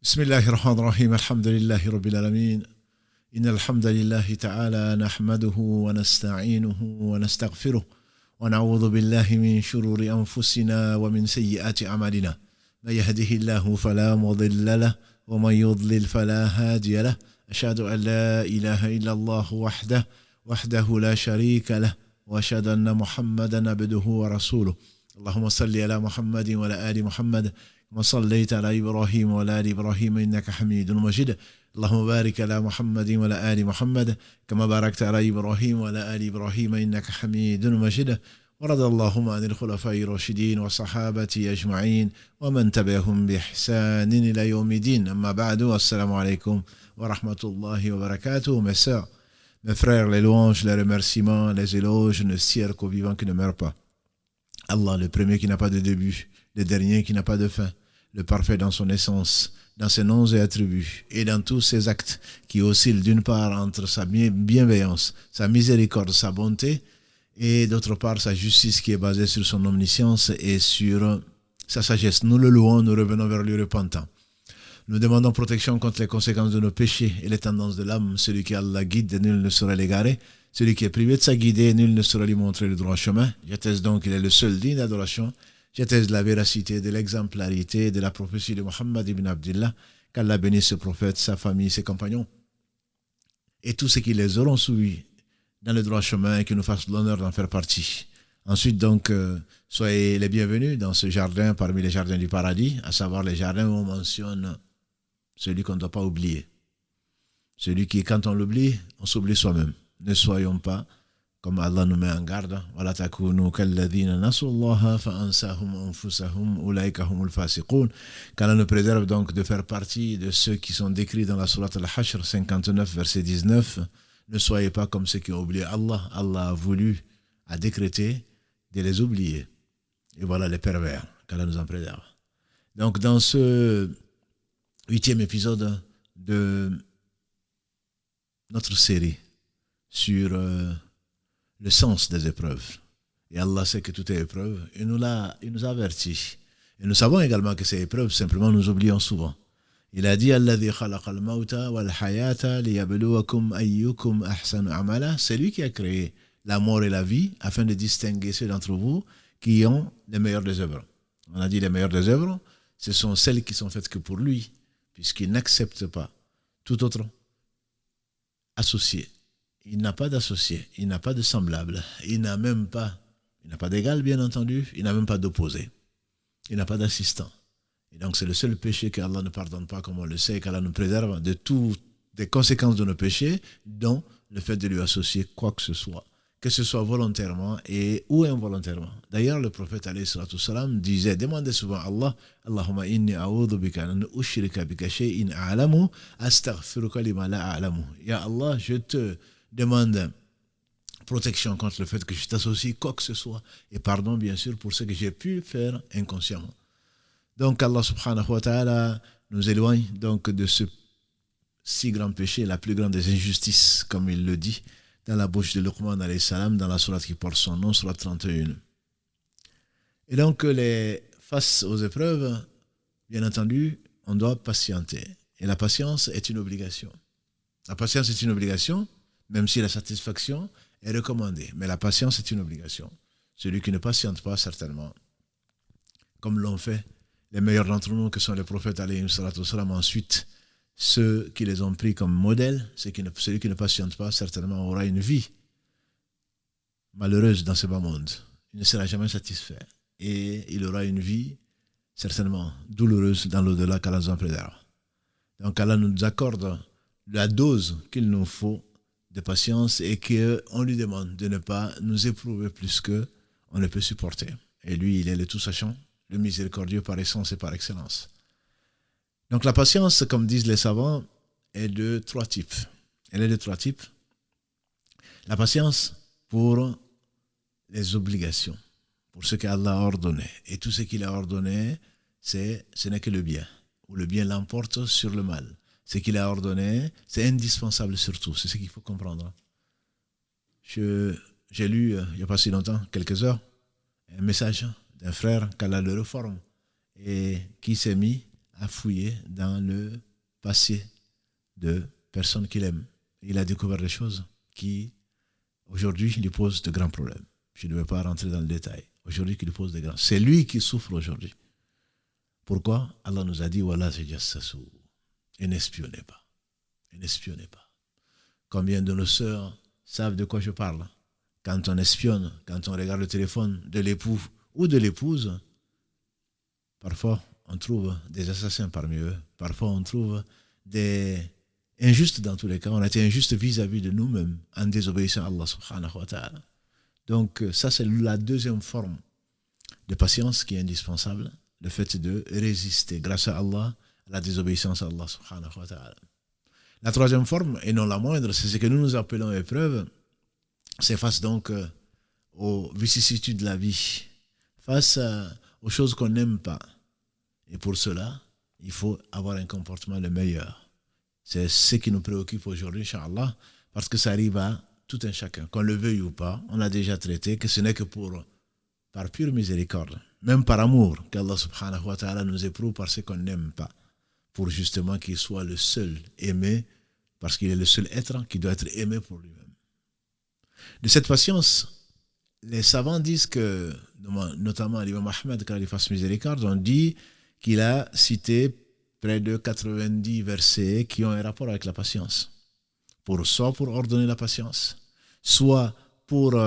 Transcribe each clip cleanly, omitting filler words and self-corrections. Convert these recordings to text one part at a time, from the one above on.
بسم الله الرحمن الرحيم الحمد لله رب العالمين إن الحمد لله تعالى نحمده ونستعينه ونستغفره ونعوذ بالله من شرور أنفسنا ومن سيئات أعمالنا من يهده الله فلا مضل له ومن يضلل فلا هادي له أشهد أن لا إله إلا الله وحده لا شريك له وأشهد أن محمدا عبده ورسوله اللهم صل على محمد وعلى آل محمد كما صليت على إبراهيم وعلى آل إبراهيم إنك حميد مجيد اللهم بارك على محمد وعلى آل محمد كما باركت على إبراهيم وعلى آل إبراهيم إنك حميد مجيد ورضى اللهم عن الخلفاء الراشدين والصحابة أجمعين ومن تبعهم بإحسان إلى يوم الدين أما بعد السلام عليكم ورحمة الله وبركاته. Mes sœurs, mes frères, les louanges, les remerciements, les éloges ne cessent qu'au vivant qui ne meurt pas. Allah, le premier qui n'a pas de début, le dernier qui n'a pas de fin, le parfait dans son essence, dans ses noms et attributs, et dans tous ses actes qui oscillent d'une part entre sa bienveillance, sa miséricorde, sa bonté, et d'autre part sa justice qui est basée sur son omniscience et sur sa sagesse. Nous le louons, nous revenons vers lui repentant. Nous demandons protection contre les conséquences de nos péchés et les tendances de l'âme. Celui qui Allah guide, nul ne saurait l'égarer. Celui qui est privé de sa guidée, nul ne saurait lui montrer le droit chemin. J'atteste donc qu'il est le seul digne d'adoration. J'atteste de la véracité, de l'exemplarité, de la prophétie de Muhammad ibn Abdillah, qu'Allah bénisse ce prophète, sa famille, ses compagnons, et tous ceux qui les auront suivis dans le droit chemin et qui nous fassent l'honneur d'en faire partie. Ensuite donc, soyez les bienvenus dans ce jardin parmi les jardins du paradis, à savoir les jardins où on mentionne celui qu'on ne doit pas oublier. Celui qui, quand on l'oublie, on s'oublie soi-même. Ne soyons pas comme Allah nous met en garde, وَلَا تَكُونُوا كَالَّذِينَ نَسُوا اللَّهَ فَأَنْسَاهُمْ أَنفُسَهُمْ أُولَئِكَ هُمُ الْفَاسِقُونَ. Qu'Allah nous préserve donc de faire partie de ceux qui sont décrits dans la sourate Al-Hashr 59, verset 19. Ne soyez pas comme ceux qui ont oublié Allah. Allah a voulu, a décrété de les oublier. Et voilà les pervers, qu'Allah nous en préserve. Donc dans ce 8e épisode de notre série sur le sens des épreuves. Et Allah sait que tout est épreuve. Il nous a avertis. Et nous savons également que ces épreuves, simplement, nous oublions souvent. Il a dit Alladhi khalaqa al-mawta wal-hayata liyabluwakum ayyukum ahsanu amala. C'est lui qui a créé la mort et la vie afin de distinguer ceux d'entre vous qui ont les meilleures des œuvres. On a dit les meilleures des œuvres, ce sont celles qui sont faites que pour lui, puisqu'il n'accepte pas tout autre associé. Il n'a pas d'associé, il n'a pas de semblable, il n'a pas d'égal bien entendu, il n'a même pas d'opposé, il n'a pas d'assistant. Et donc c'est le seul péché qu'Allah ne pardonne pas, comme on le sait, qu'Allah nous préserve de toutes les conséquences de nos péchés, dont le fait de lui associer quoi que ce soit volontairement et ou involontairement. D'ailleurs, le prophète alayhi salatu wassalam disait, demandez souvent à Allah, Allahumma inni a'udhu bika an ushrika bika shay'in a'lamu astaghfiruka lima la a'lamu. Ya Allah, je te demande protection contre le fait que je t'associe quoi que ce soit et pardon bien sûr pour ce que j'ai pu faire inconsciemment. Donc Allah subhanahu wa ta'ala nous éloigne donc de ce si grand péché, la plus grande des injustices, comme il le dit dans la bouche de Luqman alayhi salam, dans la sourate qui porte son nom, sourate 31. Et donc face aux épreuves, bien entendu, on doit patienter. Et la patience est une obligation. La patience est une obligation, même si la satisfaction est recommandée. Mais la patience est une obligation. Celui qui ne patiente pas, certainement, comme l'ont fait les meilleurs d'entre nous, que sont les prophètes, alayhi salatu wassalam, ensuite, ceux qui les ont pris comme modèle, celui qui ne patiente pas, certainement, aura une vie malheureuse dans ce bas monde. Il ne sera jamais satisfait. Et il aura une vie, certainement, douloureuse dans l'au-delà qu'Allah nous en préserve. Donc, Allah nous accorde la dose qu'il nous faut de patience et qu'on lui demande de ne pas nous éprouver plus qu'on ne peut supporter. Et lui, il est le tout-sachant, le miséricordieux par essence et par excellence. Donc la patience, comme disent les savants, est de trois types. Elle est de trois types. La patience pour les obligations, pour ce qu'Allah a ordonné. Et tout ce qu'il a ordonné, ce n'est que le bien, ou le bien l'emporte sur le mal. Ce qu'il a ordonné, c'est indispensable surtout. C'est ce qu'il faut comprendre. J'ai lu, il n'y a pas si longtemps, quelques heures, un message d'un frère qu'Allah le reforme et qui s'est mis à fouiller dans le passé de personnes qu'il aime. Il a découvert des choses qui, aujourd'hui, lui posent de grands problèmes. Je ne vais pas rentrer dans le détail. Aujourd'hui, qui lui pose des grands... C'est lui qui souffre aujourd'hui. Pourquoi? Allah nous a dit, voilà, c'est jassasu. Et n'espionnez pas. Et n'espionnez pas. Combien de nos sœurs savent de quoi je parle? Quand on espionne, quand on regarde le téléphone de l'époux ou de l'épouse, parfois on trouve des assassins parmi eux. Parfois on trouve des injustes dans tous les cas. On a été injuste vis-à-vis de nous-mêmes en désobéissant à Allah subhanahu wa ta'ala. Donc ça c'est la deuxième forme de patience qui est indispensable. Le fait de résister grâce à Allah à la désobéissance à Allah subhanahu wa ta'ala. La troisième forme, et non la moindre, c'est ce que nous nous appelons épreuve. C'est face donc aux vicissitudes de la vie, face aux choses qu'on n'aime pas. Et pour cela, il faut avoir un comportement le meilleur. C'est ce qui nous préoccupe aujourd'hui, Inch'Allah, parce que ça arrive à tout un chacun. Qu'on le veuille ou pas, on a déjà traité que ce n'est que par pure miséricorde, même par amour, qu'Allah subhanahu wa ta'ala nous éprouve par ce qu'on n'aime pas, pour justement qu'il soit le seul aimé, parce qu'il est le seul être qui doit être aimé pour lui-même. De cette patience, les savants disent que, notamment l'imam Ahmed, quand il fasse miséricorde, on dit qu'il a cité près de 90 versets qui ont un rapport avec la patience. Soit pour ordonner la patience, soit pour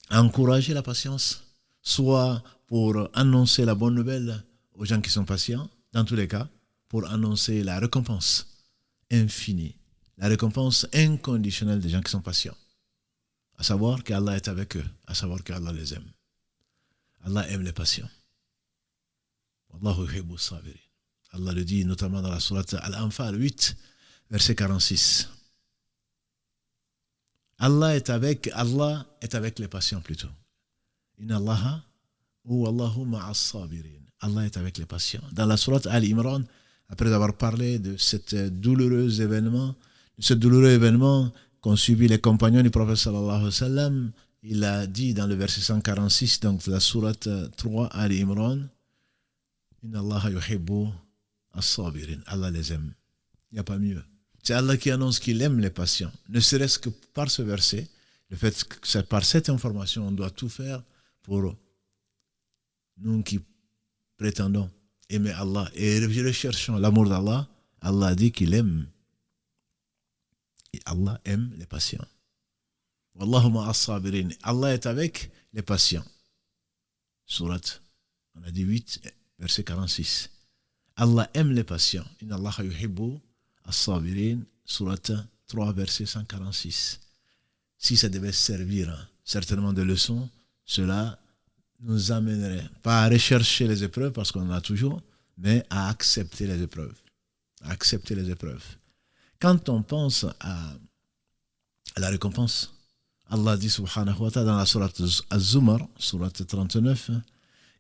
encourager la patience, soit pour annoncer la bonne nouvelle aux gens qui sont patients, dans tous les cas, pour annoncer la récompense infinie, la récompense inconditionnelle des gens qui sont patients. À savoir qu'Allah est avec eux, à savoir qu'Allah les aime. Allah aime les patients. Wallahu yuhibbu as-sabirin. Allah le dit notamment dans la sourate Al-Anfal 8, verset 46. Allah est avec les patients plutôt. Inna Allaha ou Allahu ma'as sabirin. Allah est avec les patients. Dans la sourate Al-Imran, après avoir parlé de ce douloureux événement qu'ont subi les compagnons du prophète sallallahu alayhi wa sallam, il a dit dans le verset 146, donc de la sourate 3 Al-Imran, Inna Allaha yuhibbu as-sabirin. Allah les aime. Il n'y a pas mieux. C'est Allah qui annonce qu'il aime les patients. Ne serait-ce que par ce verset, le fait que par cette information, on doit tout faire pour nous qui prétendons aimer Allah et recherchons l'amour d'Allah. Allah dit qu'il aime. Et Allah aime les patients. Wallahu ma'as sabirin. Allah est avec les patients. Sourate, on a dit 8, verset 46. Allah aime les patients. Inna Allaha yuhibbu as-sabirin. Sourate 3, verset 146. Si ça devait servir certainement de leçon, cela nous amènerait pas à rechercher les épreuves parce qu'on en a toujours, mais à accepter les épreuves. À accepter les épreuves. Quand on pense à la récompense, Allah dit subhanahu wa ta'ala dans la sourate Az-Zumar, sourate 39,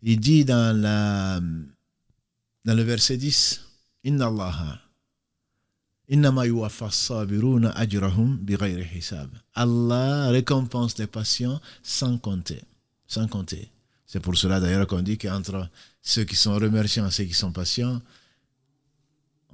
il dit dans le verset 10, Inna Allaha innama yuwaffa as-sabiruna ajrahum bighayri hisab. Allah récompense les patients sans compter. Sans compter. C'est pour cela d'ailleurs qu'on dit qu'entre ceux qui sont remerciants et ceux qui sont patients,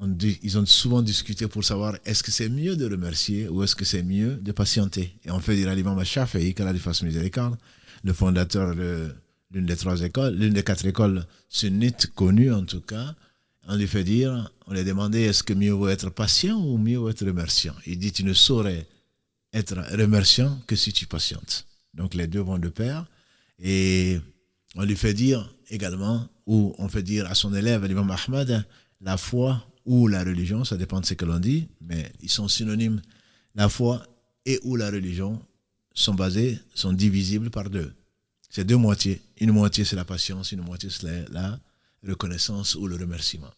ils ont souvent discuté pour savoir est-ce que c'est mieux de remercier ou est-ce que c'est mieux de patienter. Et on fait dire à l'imam Shafi'i, qu'Allah lui fasse miséricorde, le fondateur de l'une des 4 écoles sunnites connues en tout cas, on lui fait dire, on lui a demandé est-ce que mieux vaut être patient ou mieux vaut être remerciant. Il dit tu ne saurais être remerciant que si tu patientes. Donc les deux vont de pair. Et on lui fait dire également, ou on fait dire à son élève, l'imam Ahmad, la foi ou la religion, ça dépend de ce que l'on dit, mais ils sont synonymes. La foi et ou la religion sont divisibles par 2. C'est 2 moitiés. Une moitié c'est la patience, une moitié c'est la reconnaissance ou le remerciement.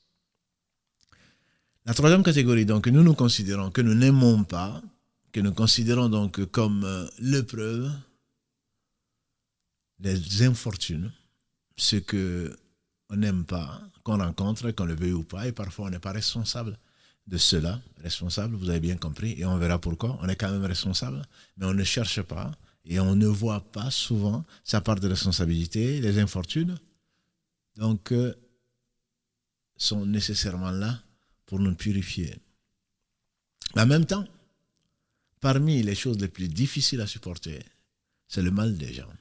La troisième catégorie, donc, nous considérons que nous n'aimons pas, que nous considérons donc comme l'épreuve, les infortunes, ce qu'on n'aime pas, qu'on rencontre, qu'on le veuille ou pas, et parfois on n'est pas responsable de cela. Responsable, vous avez bien compris, et on verra pourquoi. On est quand même responsable, mais on ne cherche pas, et on ne voit pas souvent sa part de responsabilité, les infortunes. Donc, sont nécessairement là pour nous purifier. Mais en même temps, parmi les choses les plus difficiles à supporter, c'est le mal des gens.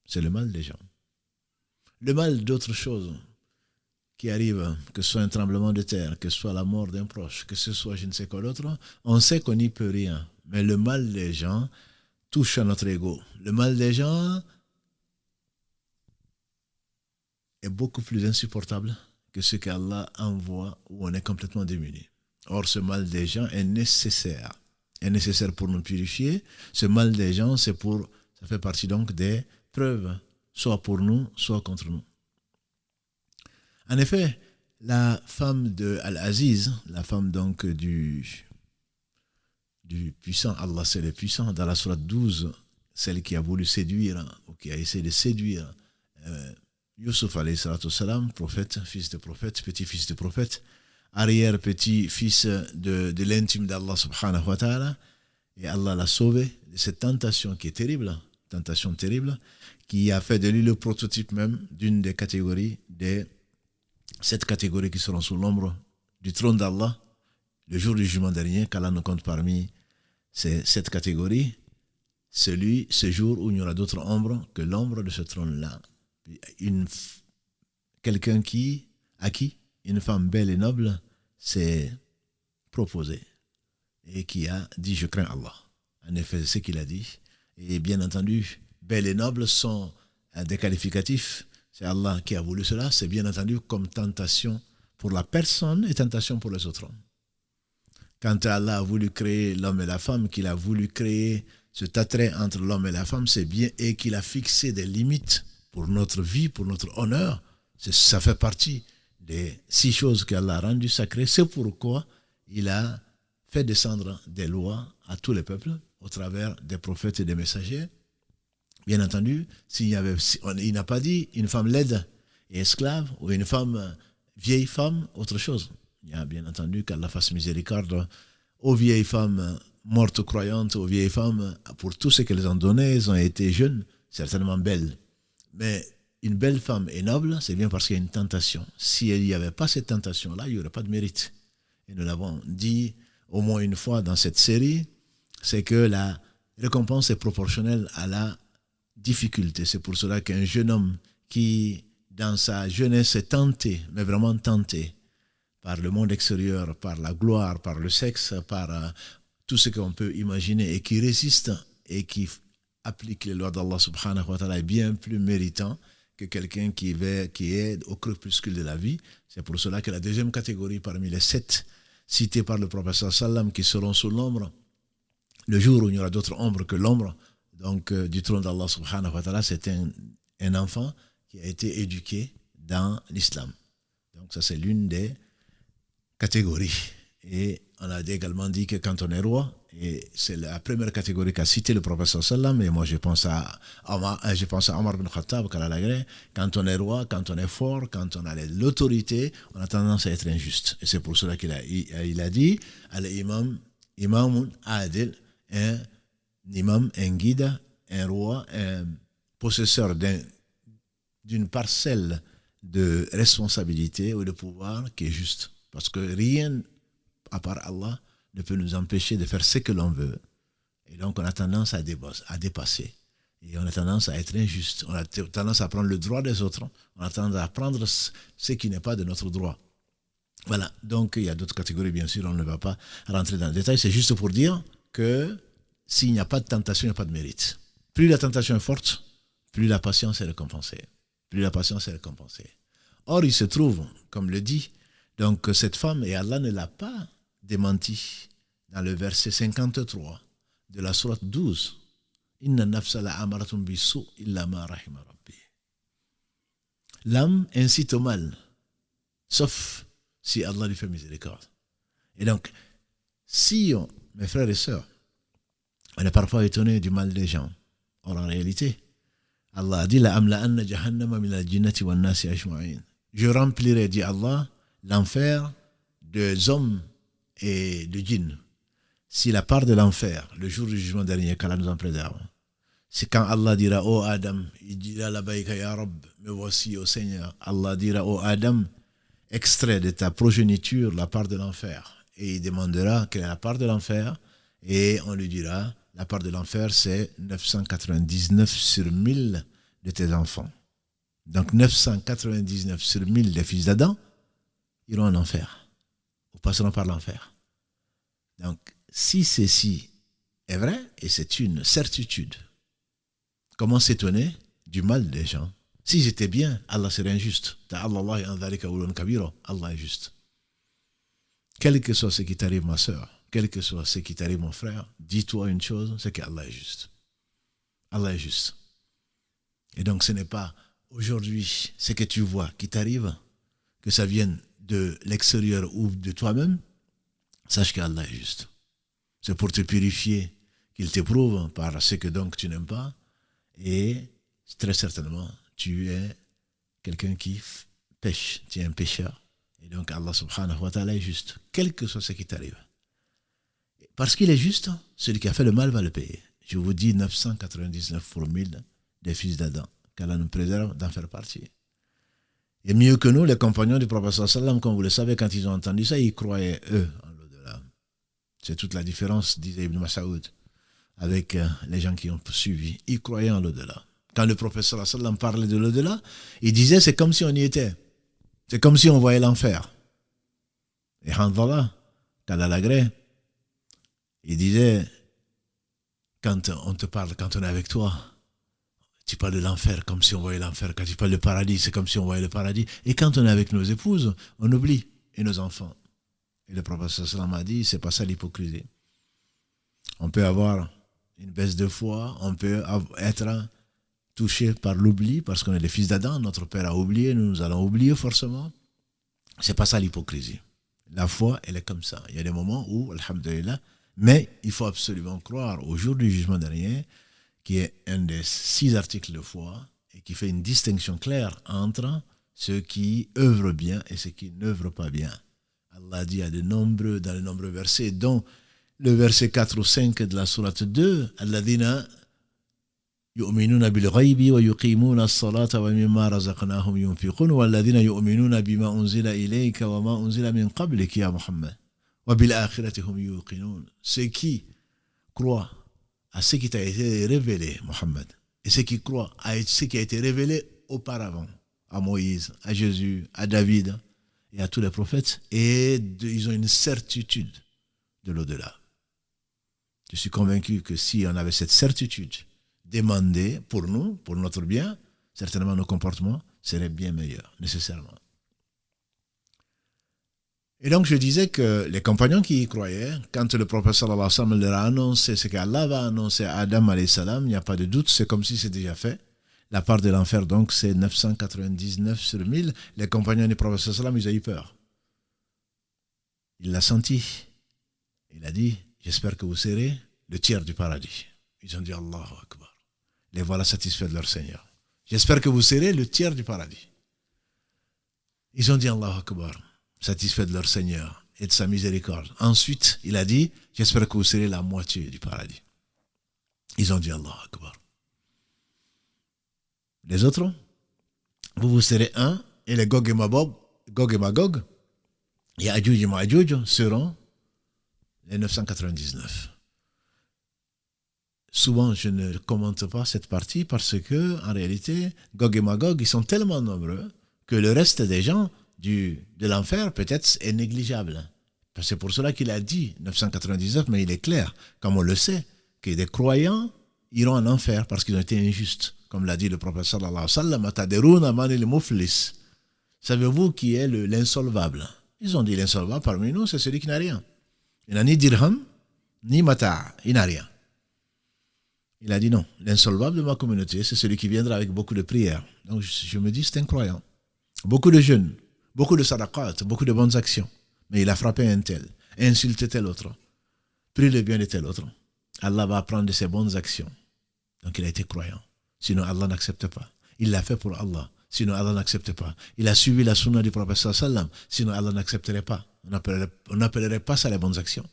C'est le mal des gens. Le mal d'autres choses qui arrivent, que ce soit un tremblement de terre, que ce soit la mort d'un proche, que ce soit je ne sais quoi d'autre, on sait qu'on n'y peut rien. Mais le mal des gens touche à notre ego. Le mal des gens est beaucoup plus insupportable que ce qu'Allah envoie où on est complètement démuni. Or, ce mal des gens est nécessaire. Est nécessaire pour nous purifier. Ce mal des gens, ça fait partie donc des preuves, soit pour nous, soit contre nous. En effet, la femme de Al-Aziz, la femme donc du puissant, Allah c'est le puissant, dans la sourate 12, celle qui a voulu séduire, ou qui a essayé de séduire Yusuf alayhi salatu salam, prophète, fils de prophète, petit-fils de prophète, arrière-petit-fils de l'intime d'Allah subhanahu wa ta'ala, et Allah l'a sauvé de cette tentation qui est terrible, tentation terrible, qui a fait de lui le prototype même d'une des catégories des 7 catégories qui seront sous l'ombre du trône d'Allah le jour du jugement dernier, qu'Allah nous compte parmi ces 7 catégories, ce jour où il n'y aura d'autre ombre que l'ombre de ce trône-là. Quelqu'un à qui une femme belle et noble s'est proposée et qui a dit « Je crains Allah ». En effet, c'est ce qu'il a dit. Et bien entendu, belle et noble sont des qualificatifs. C'est Allah qui a voulu cela. C'est bien entendu comme tentation pour la personne et tentation pour les autres hommes. Quand Allah a voulu créer l'homme et la femme, qu'il a voulu créer cet attrait entre l'homme et la femme, c'est bien, et qu'il a fixé des limites pour notre vie, pour notre honneur. Ça fait partie des 6 choses qu'Allah a rendues sacrées. C'est pourquoi il a fait descendre des lois à tous les peuples au travers des prophètes et des messagers. Bien entendu, il n'a pas dit une femme laide et esclave ou une femme vieille femme, autre chose. Il y a bien entendu qu'Allah fasse miséricorde aux vieilles femmes mortes croyantes, aux vieilles femmes, pour tout ce qu'elles ont donné, elles ont été jeunes, certainement belles. Mais une belle femme est noble, c'est bien parce qu'il y a une tentation. Si il n'y avait pas cette tentation-là, il n'y aurait pas de mérite. Et nous l'avons dit au moins une fois dans cette série, c'est que la récompense est proportionnelle à la difficulté. C'est pour cela qu'un jeune homme qui, dans sa jeunesse, est tenté, mais vraiment tenté, par le monde extérieur, par la gloire, par le sexe, par tout ce qu'on peut imaginer, et qui résiste et qui applique les lois d'Allah subhanahu wa ta'ala, est bien plus méritant que quelqu'un qui est au crépuscule de la vie. C'est pour cela que la deuxième catégorie parmi les 7 cités par le prophète sallam qui seront sous l'ombre, le jour où il n'y aura d'autre ombre que l'ombre donc du trône d'Allah subhanahu wa ta'ala, c'est un enfant qui a été éduqué dans l'islam. Donc ça c'est l'une des catégories. Et on a également dit que quand on est roi, et c'est la première catégorie qu'a cité le prophète sallam, et moi je pense à Omar bin Khattab, quand on est roi, quand on est fort, quand on a l'autorité, on a tendance à être injuste. Et c'est pour cela qu'il a dit al-imam, imamun adil, un imam, un guide, un roi, un possesseur d'une parcelle de responsabilité ou de pouvoir qui est juste. Parce que rien, à part Allah, ne peut nous empêcher de faire ce que l'on veut. Et donc on a tendance à dépasser. Et on a tendance à être injuste. On a tendance à prendre le droit des autres. On a tendance à prendre ce qui n'est pas de notre droit. Voilà. Donc il y a d'autres catégories, bien sûr, on ne va pas rentrer dans le détail. C'est juste pour dire que s'il n'y a pas de tentation, il n'y a pas de mérite. Plus la tentation est forte, plus la patience est récompensée. Plus la patience est récompensée. Or, il se trouve, comme le dit, donc cette femme, et Allah ne l'a pas démenti, dans le verset 53 de la sourate 12, Inna nafsa la amaratun bisu illa ma rahima rabbi. L'âme incite au mal, sauf si Allah lui fait miséricorde. Et donc, si mes frères et sœurs, on est parfois étonné du mal des gens, or en réalité, Allah a dit la amla anna jahannama min al-jinnati wan nasi ajma'in. Je remplirai, dit Allah, l'enfer des hommes et de djinns. Si la part de l'enfer, le jour du jugement dernier, qu'Allah nous en préserve, c'est quand Allah dira, ô Adam, il dira labayka ya Rabb, me voici au Seigneur. Allah dira, ô Adam, extrait de ta progéniture la part de l'enfer. Et il demandera quelle est la part de l'enfer, et on lui dira, la part de l'enfer, c'est 999 sur 1000 de tes enfants. Donc 999 sur 1000 des fils d'Adam iront en enfer, ou passeront par l'enfer. Donc, si ceci est vrai, et c'est une certitude, comment s'étonner du mal des gens? Si j'étais bien, Allah serait injuste. Allah est juste. Quel que soit ce qui t'arrive, ma soeur, quel que soit ce qui t'arrive, mon frère, dis-toi une chose, c'est qu'Allah est juste. Allah est juste. Et donc ce n'est pas aujourd'hui ce que tu vois qui t'arrive, que ça vienne de l'extérieur ou de toi-même, sache qu'Allah est juste. C'est pour te purifier qu'il t'éprouve par ce que donc tu n'aimes pas, et très certainement tu es quelqu'un qui pêche, tu es un pécheur. Et donc Allah subhanahu wa ta'ala est juste, quel que soit ce qui t'arrive. Parce qu'il est juste, celui qui a fait le mal va le payer. Je vous dis 999 pour 1000 des fils d'Adam, qu'Allah nous préserve d'en faire partie. Et mieux que nous, les compagnons du prophète sallam, comme vous le savez, quand ils ont entendu ça, ils croyaient eux en l'au-delà. C'est toute la différence, disait Ibn Mas'ud, avec les gens qui ont suivi. Ils croyaient en l'au-delà. Quand le prophète sallam parlait de l'au-delà, il disait c'est comme si on y était. C'est comme si on voyait l'enfer. Et Hanzala, quand à l'agré, il disait, quand on te parle, quand on est avec toi, tu parles de l'enfer comme si on voyait l'enfer. Quand tu parles du paradis, c'est comme si on voyait le paradis. Et quand on est avec nos épouses, on oublie, et nos enfants. Et le prophète sallam a dit, c'est pas ça l'hypocrisie. On peut avoir une baisse de foi, on peut être touché par l'oubli, parce qu'on est les fils d'Adam, notre père a oublié, nous allons oublier forcément. C'est pas ça l'hypocrisie. La foi, elle est comme ça. Il y a des moments où, alhamdulillah, mais il faut absolument croire au jour du jugement dernier, qui est un des 6 articles de foi, et qui fait une distinction claire entre ceux qui œuvrent bien et ceux qui n'œuvrent pas bien. Allah dit dans de nombreux versets, dont le verset 4 ou 5 de la sourate 2, Alladhina يؤمنون بالغيب ويقيمون الصلاة ومما رزقناهم ينفقون والذين يؤمنون بما أنزل إليك وما أنزل من قبلك يا محمد وبالآخرة هم يوقنون. Ceux qui croient à ce qui t'a été révélé, Mohammed, et ceux qui croient à ce qui a été révélé auparavant, à Moïse, à Jésus, à David et à tous les prophètes, et ils ont une certitude de l'au-delà. Je suis convaincu que si on avait cette certitude demandée pour nous, pour notre bien, certainement nos comportements seraient bien meilleurs, nécessairement. Et donc je disais que les compagnons qui y croyaient, quand le prophète sallallahu alayhi wa sallam leur a annoncé ce qu'Allah va annoncer à Adam alayhi salam, il n'y a pas de doute, c'est comme si c'est déjà fait. La part de l'enfer donc c'est 999 sur 1000. Les compagnons du prophète sallallahu alayhi wa sallam, ils ont eu peur. Il l'a senti. Il a dit, j'espère que vous serez le tiers du paradis. Ils ont dit Allahu Akbar. Les voilà satisfaits de leur Seigneur. J'espère que vous serez le tiers du paradis. Ils ont dit Allahu Akbar, satisfaits de leur Seigneur et de sa miséricorde. Ensuite, il a dit, j'espère que vous serez la moitié du paradis. Ils ont dit Allahu Akbar. Les autres, vous serez un, et les Gog et Magog, et Adjouj et Ma'adjouj seront les 999. Souvent, je ne commente pas cette partie parce que, en réalité, Gog et Magog, ils sont tellement nombreux que le reste des gens de l'enfer, peut-être, est négligeable. C'est pour cela qu'il a dit 999, mais il est clair, comme on le sait, que des croyants iront en enfer parce qu'ils ont été injustes. Comme l'a dit le prophète sallallahu alayhi wa sallam, Ataderuna manil muflis. Savez-vous qui est l'insolvable? Ils ont dit l'insolvable parmi nous, c'est celui qui n'a rien. Il n'a ni dirham, ni mata', il n'a rien. Il a dit non, l'insolvable de ma communauté, c'est celui qui viendra avec beaucoup de prières. Donc je me dis, c'est incroyant. Beaucoup de jeûnes, beaucoup de sadaqat, beaucoup de bonnes actions. Mais il a frappé un tel, insulté tel autre, pris le bien de tel autre. Allah va prendre de ses bonnes actions. Donc il a été croyant. Sinon Allah n'accepte pas. Il l'a fait pour Allah. Sinon Allah n'accepte pas. Il a suivi la sunna du prophète sallallahu alayhi wa sallam. Sinon Allah n'accepterait pas. On n'appellerait pas ça les bonnes actions.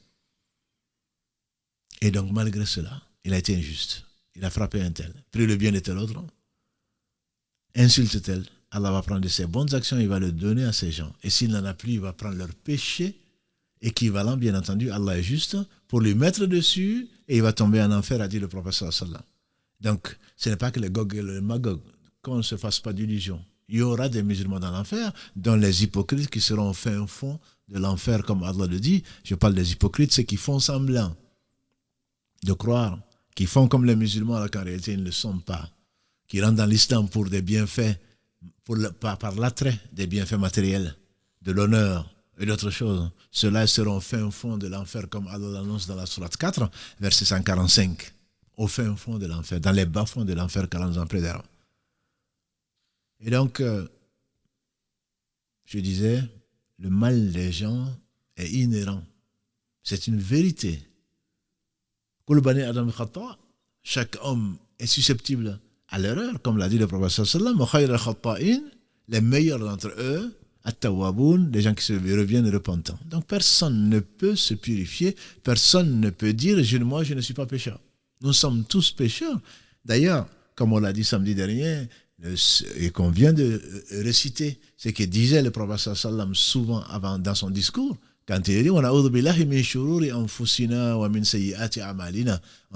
Et donc malgré cela, il a été injuste. Il a frappé un tel, pris le bien de tel autre, insulte tel, Allah va prendre de ses bonnes actions, il va le donner à ces gens. Et s'il n'en a plus, il va prendre leur péché équivalent, bien entendu, Allah est juste, pour lui mettre dessus, et il va tomber en enfer, a dit le prophète sallallahu alayhi wa sallam. Donc, ce n'est pas que le Gog et le Magog, qu'on ne se fasse pas d'illusions. Il y aura des musulmans dans l'enfer, dont les hypocrites qui seront au fin fond de l'enfer, comme Allah le dit. Je parle des hypocrites, ceux qui font semblant de croire, qui font comme les musulmans, alors qu'en réalité, ils ne le sont pas, qui rentrent dans l'islam pour des bienfaits, par l'attrait des bienfaits matériels, de l'honneur et d'autres choses. Ceux-là seront au fin fond de l'enfer, comme Allah l'annonce dans la sourate 4, verset 145. Au fin fond de l'enfer, dans les bas-fonds de l'enfer qu'Allah nous en préserve. Et donc, je disais, le mal des gens est inhérent. C'est une vérité. Chaque homme est susceptible à l'erreur, comme l'a dit le prophète sallallahu alayhi wa sallam. Les meilleurs d'entre eux, at-tawwaboun, les gens qui se reviennent repentants. Donc personne ne peut se purifier, personne ne peut dire moi je ne suis pas pécheur. Nous sommes tous pécheurs. D'ailleurs, comme on l'a dit samedi dernier, et qu'on vient de réciter, c'est que disait le prophète sallallahu alayhi wa sallam souvent avant dans son discours, quand il dit on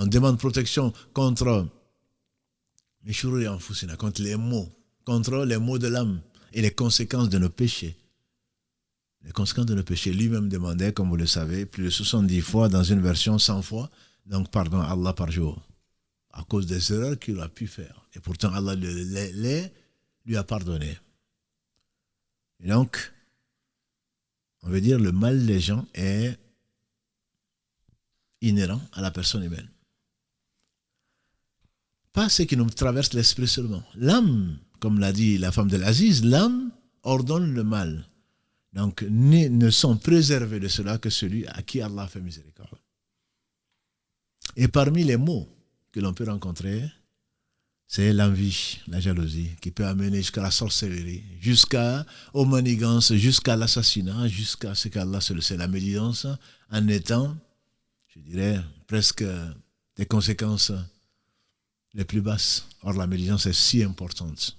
demande protection contre les maux, contre les maux de l'âme et les conséquences de nos péchés. Les conséquences de nos péchés, lui-même demandait, comme vous le savez, plus de 70 fois, dans une version 100 fois, donc pardon à Allah par jour, à cause des erreurs qu'il a pu faire. Et pourtant, Allah lui a pardonné. Et donc, on veut dire le mal des gens est inhérent à la personne humaine. Pas ce qui nous traverse l'esprit seulement. L'âme, comme l'a dit la femme de l'Aziz, l'âme ordonne le mal. Donc, ne sont préservés de cela que celui à qui Allah fait miséricorde. Et parmi les maux que l'on peut rencontrer, c'est l'envie, la jalousie, qui peut amener jusqu'à la sorcellerie, jusqu'aux manigances, jusqu'à l'assassinat, jusqu'à ce qu'Allah se le sait. La médisance en étant, je dirais, presque des conséquences les plus basses. Or, la médisance est si importante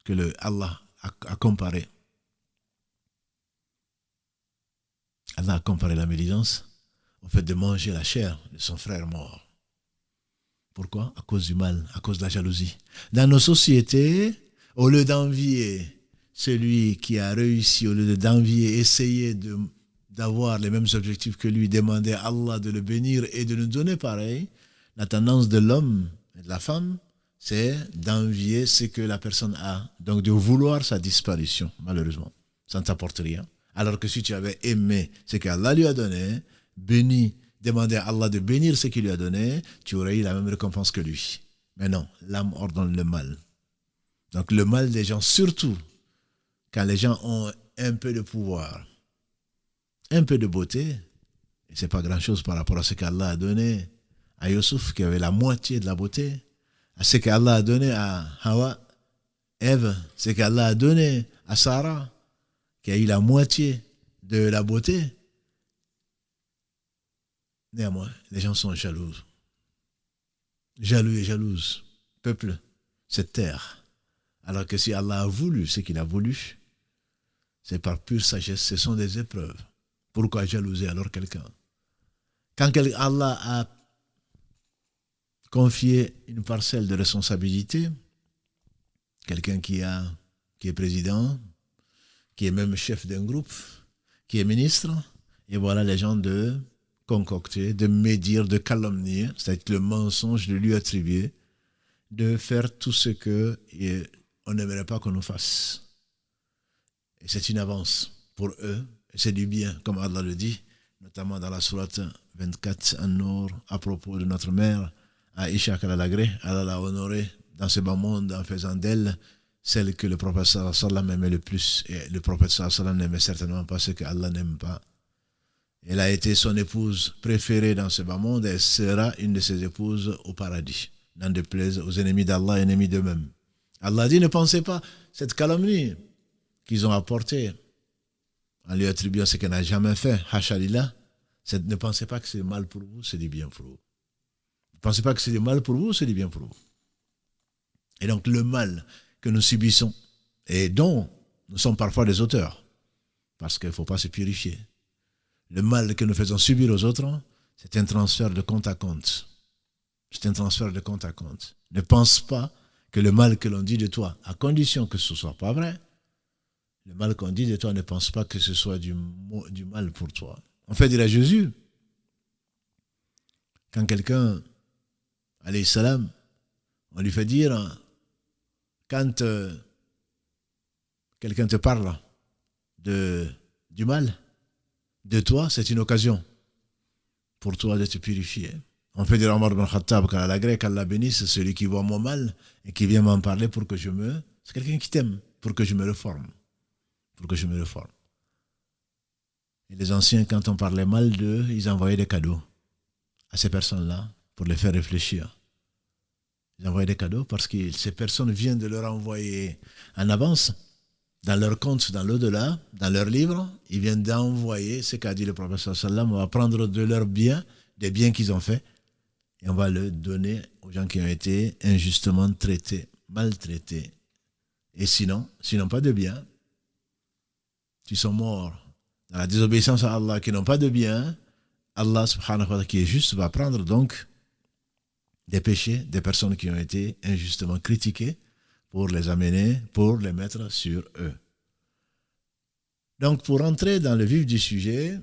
que Allah a comparé. Allah a comparé la médisance au fait de manger la chair de son frère mort. Pourquoi? À cause du mal, à cause de la jalousie. Dans nos sociétés, au lieu d'envier celui qui a réussi, au lieu d'envier, essayer d'avoir les mêmes objectifs que lui, demander à Allah de le bénir et de nous donner pareil, la tendance de l'homme et de la femme, c'est d'envier ce que la personne a, donc de vouloir sa disparition, malheureusement. Ça ne t'apporte rien. Alors que si tu avais aimé ce qu'Allah lui a donné, béni, demandé à Allah de bénir ce qu'il lui a donné, tu aurais eu la même récompense que lui. Mais non, l'âme ordonne le mal. Donc le mal des gens, surtout quand les gens ont un peu de pouvoir, un peu de beauté, et c'est pas grand-chose par rapport à ce qu'Allah a donné à Youssouf, qui avait la moitié de la beauté, à ce qu'Allah a donné à Hawa, Ève, ce qu'Allah a donné à Sarah, qui a eu la moitié de la beauté. Néanmoins, les gens sont jaloux. Jaloux et jalouses. Peuple, cette terre. Alors que si Allah a voulu ce qu'il a voulu, c'est par pure sagesse, ce sont des épreuves. Pourquoi jalouser alors quelqu'un? Quand Allah a confié une parcelle de responsabilité, quelqu'un qui est président, qui est même chef d'un groupe, qui est ministre, et voilà les gens de concocter, de médire, de calomnier, c'est-à-dire le mensonge de lui attribuer, de faire tout ce que on n'aimerait pas qu'on nous fasse. Et c'est une avance pour eux, et c'est du bien, comme Allah le dit, notamment dans la sourate 24 An-Nur, à propos de notre mère, Aïcha Kalalagré, Allah l'a honorée dans ce bas monde en faisant d'elle celle que le prophète sallallahu alayhi wa sallam aimait le plus. Et le prophète sallallahu alayhi wa sallam n'aimait certainement pas ce qu'Allah n'aime pas. Elle a été son épouse préférée dans ce bas monde et elle sera une de ses épouses au paradis. N'en déplaise aux ennemis d'Allah et ennemis d'eux-mêmes. Allah dit, ne pensez pas cette calomnie qu'ils ont apportée en lui attribuant ce qu'elle n'a jamais fait, Hachalillah, ne pensez pas que c'est mal pour vous, c'est du bien pour vous. Ne pensez pas que c'est du mal pour vous, c'est du bien pour vous. Et donc le mal que nous subissons et dont nous sommes parfois des auteurs, parce qu'il ne faut pas se purifier. Le mal que nous faisons subir aux autres, c'est un transfert de compte à compte. C'est un transfert de compte à compte. Ne pense pas que le mal que l'on dit de toi, à condition que ce ne soit pas vrai, le mal qu'on dit de toi, ne pense pas que ce soit du mal pour toi. On fait dire à Jésus, quand quelqu'un, alayhi salam, on lui fait dire, quand quelqu'un te parle du mal, de toi, c'est une occasion pour toi de te purifier. On fait dire à Omar ibn Khattab, quand à la grecque, Allah bénisse celui qui voit mon mal et qui vient m'en parler pour que c'est quelqu'un qui t'aime, pour que je me reforme. Pour que je me reforme. Et les anciens, quand on parlait mal d'eux, ils envoyaient des cadeaux à ces personnes-là pour les faire réfléchir. Ils envoyaient des cadeaux parce que ces personnes viennent de leur envoyer en avance, dans leur compte, dans l'au-delà, dans leur livre, ils viennent d'envoyer ce qu'a dit le prophète sallam. On va prendre de leurs biens, des biens qu'ils ont faits, et on va le donner aux gens qui ont été injustement traités, maltraités. Et sinon pas de biens, qui sont morts dans la désobéissance à Allah, qui n'ont pas de biens, Allah subhanahu wa ta'ala qui est juste va prendre donc des péchés des personnes qui ont été injustement critiquées pour les amener, pour les mettre sur eux. Donc pour entrer dans le vif du sujet,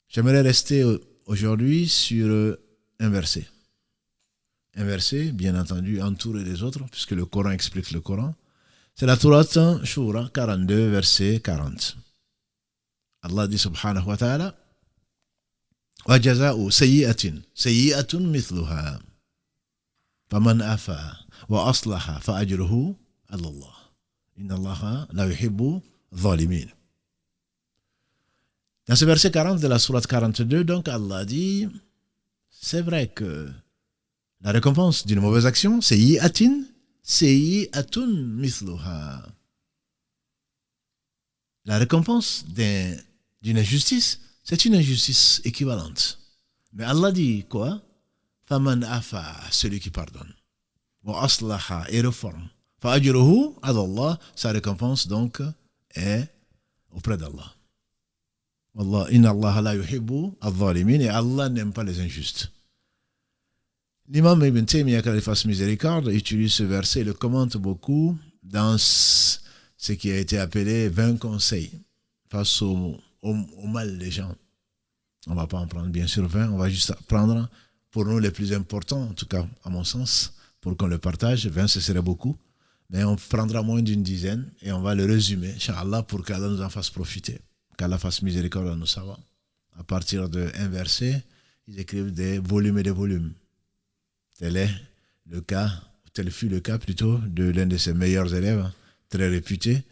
j'aimerais rester aujourd'hui sur un verset. Un verset, bien entendu, entouré des autres, puisque le Coran explique le Coran. C'est la Sourate Shura 42, verset 40. Allah dit subhanahu wa ta'ala, وَجَزَاءُ سَيِّئَةٌ مِثْلُهَا فَمَنْ أَفَى وَأَصْلَحَ فَأَجْرُهُ عَلَى اللَّهِ إِنَّ اللَّهَ لَا يُحِبُّ الظَّالِمِينَ. Dans ce verset 40 de la Sourate 42, donc Allah dit, c'est vrai que la récompense d'une mauvaise action, سَيِّئَةٌ mithluha. La récompense d'une injustice, c'est une injustice équivalente. Mais Allah dit quoi? Faman afa, celui qui pardonne. Wa aslaha, et réforme. Fa ajruhu ala Allah, sa récompense donc est auprès d'Allah. Wallah, inna Allah la yuhibbu al-zalimin, et Allah n'aime pas les injustes. L'imam Ibn Taymiyyah, qu'Allah fasse miséricorde, utilise ce verset et le commente beaucoup dans ce qui a été appelé 20 conseils face au mal des gens. On ne va pas en prendre bien sûr 20, on va juste prendre pour nous les plus importants, en tout cas à mon sens, pour qu'on le partage. 20 ce serait beaucoup, mais on prendra moins d'une dizaine et on va le résumer, Inch'Allah, pour qu'Allah nous en fasse profiter, qu'Allah fasse miséricorde à nos savants. À partir d'un verset, ils écrivent des volumes et des volumes. Tel fut le cas plutôt de l'un de ses meilleurs élèves, très réputé,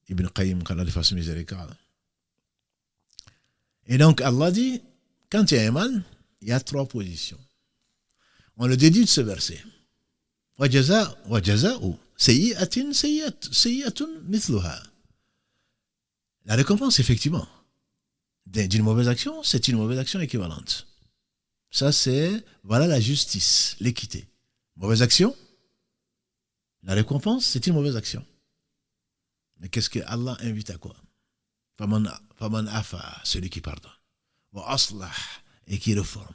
Ibn Qayyim, qu'Allah lui fasse miséricorde. Et donc Allah dit, quand il y a un mal, il y a 3 positions. On le déduit de ce verset. وَجَزَاءُ سَيِّئَةٌ مِثْلُهَا. La récompense, effectivement, d'une mauvaise action, c'est une mauvaise action équivalente. Ça, voilà la justice, l'équité. Mauvaise action, la récompense, c'est une mauvaise action. Mais qu'est-ce que Allah invite à quoi? Faman afa, celui qui pardonne. Wa aslah, et qui réforme.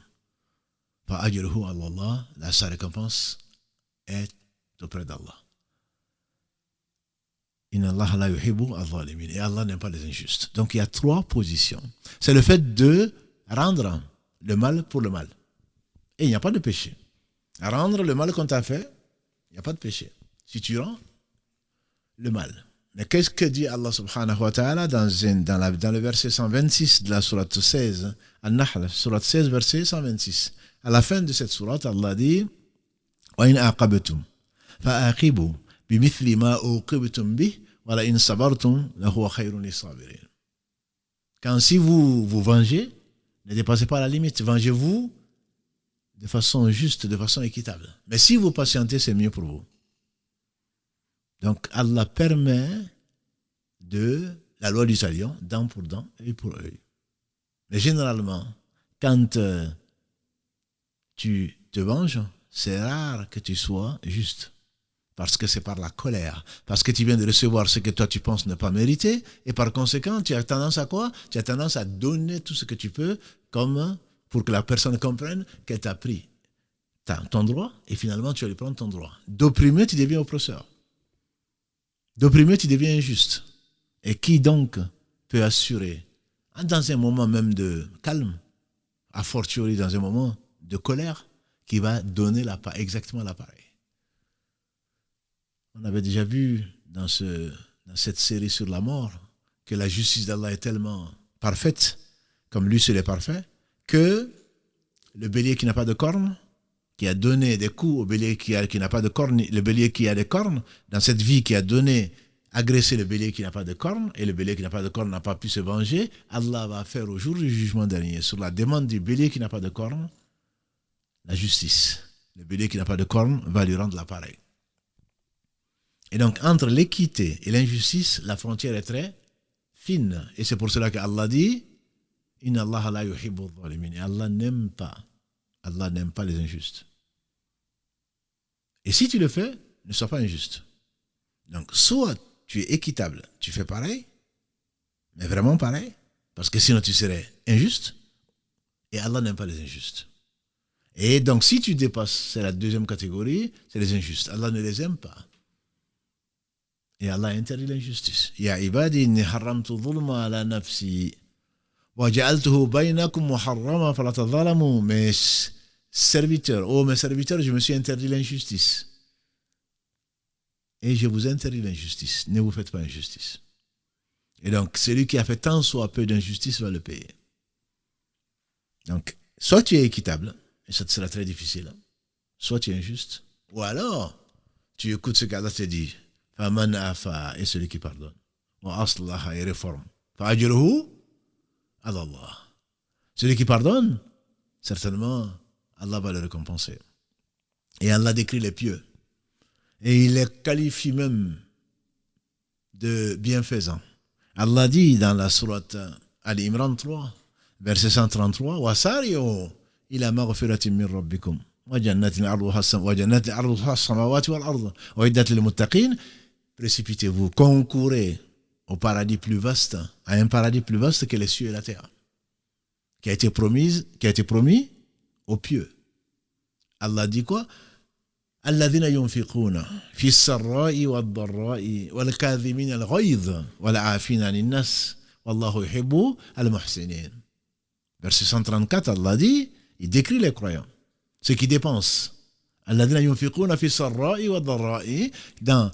Fa ajruhu ala Allah, sa récompense est auprès d'Allah. Inna Allah la yuhibbu al-zalimin, et Allah n'aime pas les injustes. Donc il y a 3 positions. C'est le fait de rendre le mal pour le mal. Et il n'y a pas de péché. À rendre le mal qu'on t'a fait, il n'y a pas de péché. Si tu rends le mal. Mais qu'est-ce que dit Allah subhanahu wa ta'ala dans le verset 126 de la sourate 16, An-Nahl, sourate 16, verset 126. À la fin de cette sourate, Allah dit وَإِنْ أَعْقَبْتُمْ فَأَعْقِبُوا بِمِثْلِ مَا أُوقِبْتُمْ بِهِ وَلَئِنْ صَبَرْتُمْ لَهُوَ خَيْرٌ لِلصَّابِرِينَ. Quand si vous vous vengez, ne dépassez pas la limite. Vengez-vous de façon juste, de façon équitable. Mais si vous patientez, c'est mieux pour vous. Donc Allah permet la loi du talion, dent pour dent, œil pour œil. Mais généralement, quand tu te venges, c'est rare que tu sois juste. Parce que c'est par la colère. Parce que tu viens de recevoir ce que toi tu penses ne pas mériter. Et par conséquent, tu as tendance à quoi? Tu as tendance à donner tout ce que tu peux comme pour que la personne comprenne qu'elle t'a pris ton droit et finalement tu vas lui prendre ton droit. D'opprimé, tu deviens oppresseur. D'opprimé, tu deviens injuste. Et qui donc peut assurer, dans un moment même de calme, a fortiori dans un moment de colère, qui va donner exactement l'appareil? On avait déjà vu dans cette série sur la mort que la justice d'Allah est tellement parfaite, comme lui seul est parfait, que le bélier qui n'a pas de cornes, qui a donné des coups au bélier qui n'a pas de cornes, le bélier qui a des cornes, dans cette vie qui a agressé le bélier qui n'a pas de cornes, et le bélier qui n'a pas de cornes n'a pas pu se venger, Allah va faire au jour du jugement dernier, sur la demande du bélier qui n'a pas de cornes, la justice. Le bélier qui n'a pas de cornes va lui rendre l'appareil. Et donc, entre l'équité et l'injustice, la frontière est très fine. Et c'est pour cela qu'Allah dit « Inna Allah la yuhibbu adh-dhalimin » Allah n'aime pas les injustes. Et si tu le fais, ne sois pas injuste. Donc, soit tu es équitable, tu fais pareil, mais vraiment pareil, parce que sinon tu serais injuste, et Allah n'aime pas les injustes. Et donc, si tu dépasses, c'est la deuxième catégorie, c'est les injustes. Allah ne les aime pas. Et Allah interdit l'injustice. Ya ibadi inni haramtu dhulma ala nafsi wa ja'altuhu bainakum muharrama fala tadhalamu. Mes serviteurs, je me suis interdit l'injustice. Et je vous interdis l'injustice. Ne vous faites pas injustice. Et donc, celui qui a fait tant soit peu d'injustice va le payer. Donc, soit tu es équitable, et ça te sera très difficile, soit tu es injuste, ou alors, tu écoutes ce qu'Allah te dit. Faman afa, et celui qui pardonne. Wa aslaha, et réforme. Fa'ajruhu ala Allah. Celui qui pardonne, certainement, Allah va le récompenser. Et Allah décrit les pieux. Et il les qualifie même de bienfaisants. Allah dit dans la sourate Al-Imran 3, verset 133, Wasari'u ila maghfiratin min rabbikum wa jannatin arduha as-samawati wal ard wa iddat lil muttaqin. Précipitez-vous, concourez au paradis plus vaste, à un paradis plus vaste que les cieux et la terre, qui a été promis aux pieux. Allah dit quoi? الذين ينفقون في السراء والضراء والكاظمين الغيظ والعافين عن الناس والله يحب المحسنين. Verset 134, Allah dit, il décrit les croyants, ceux qui dépensent. الذين ينفقون في السراء والضراء, dans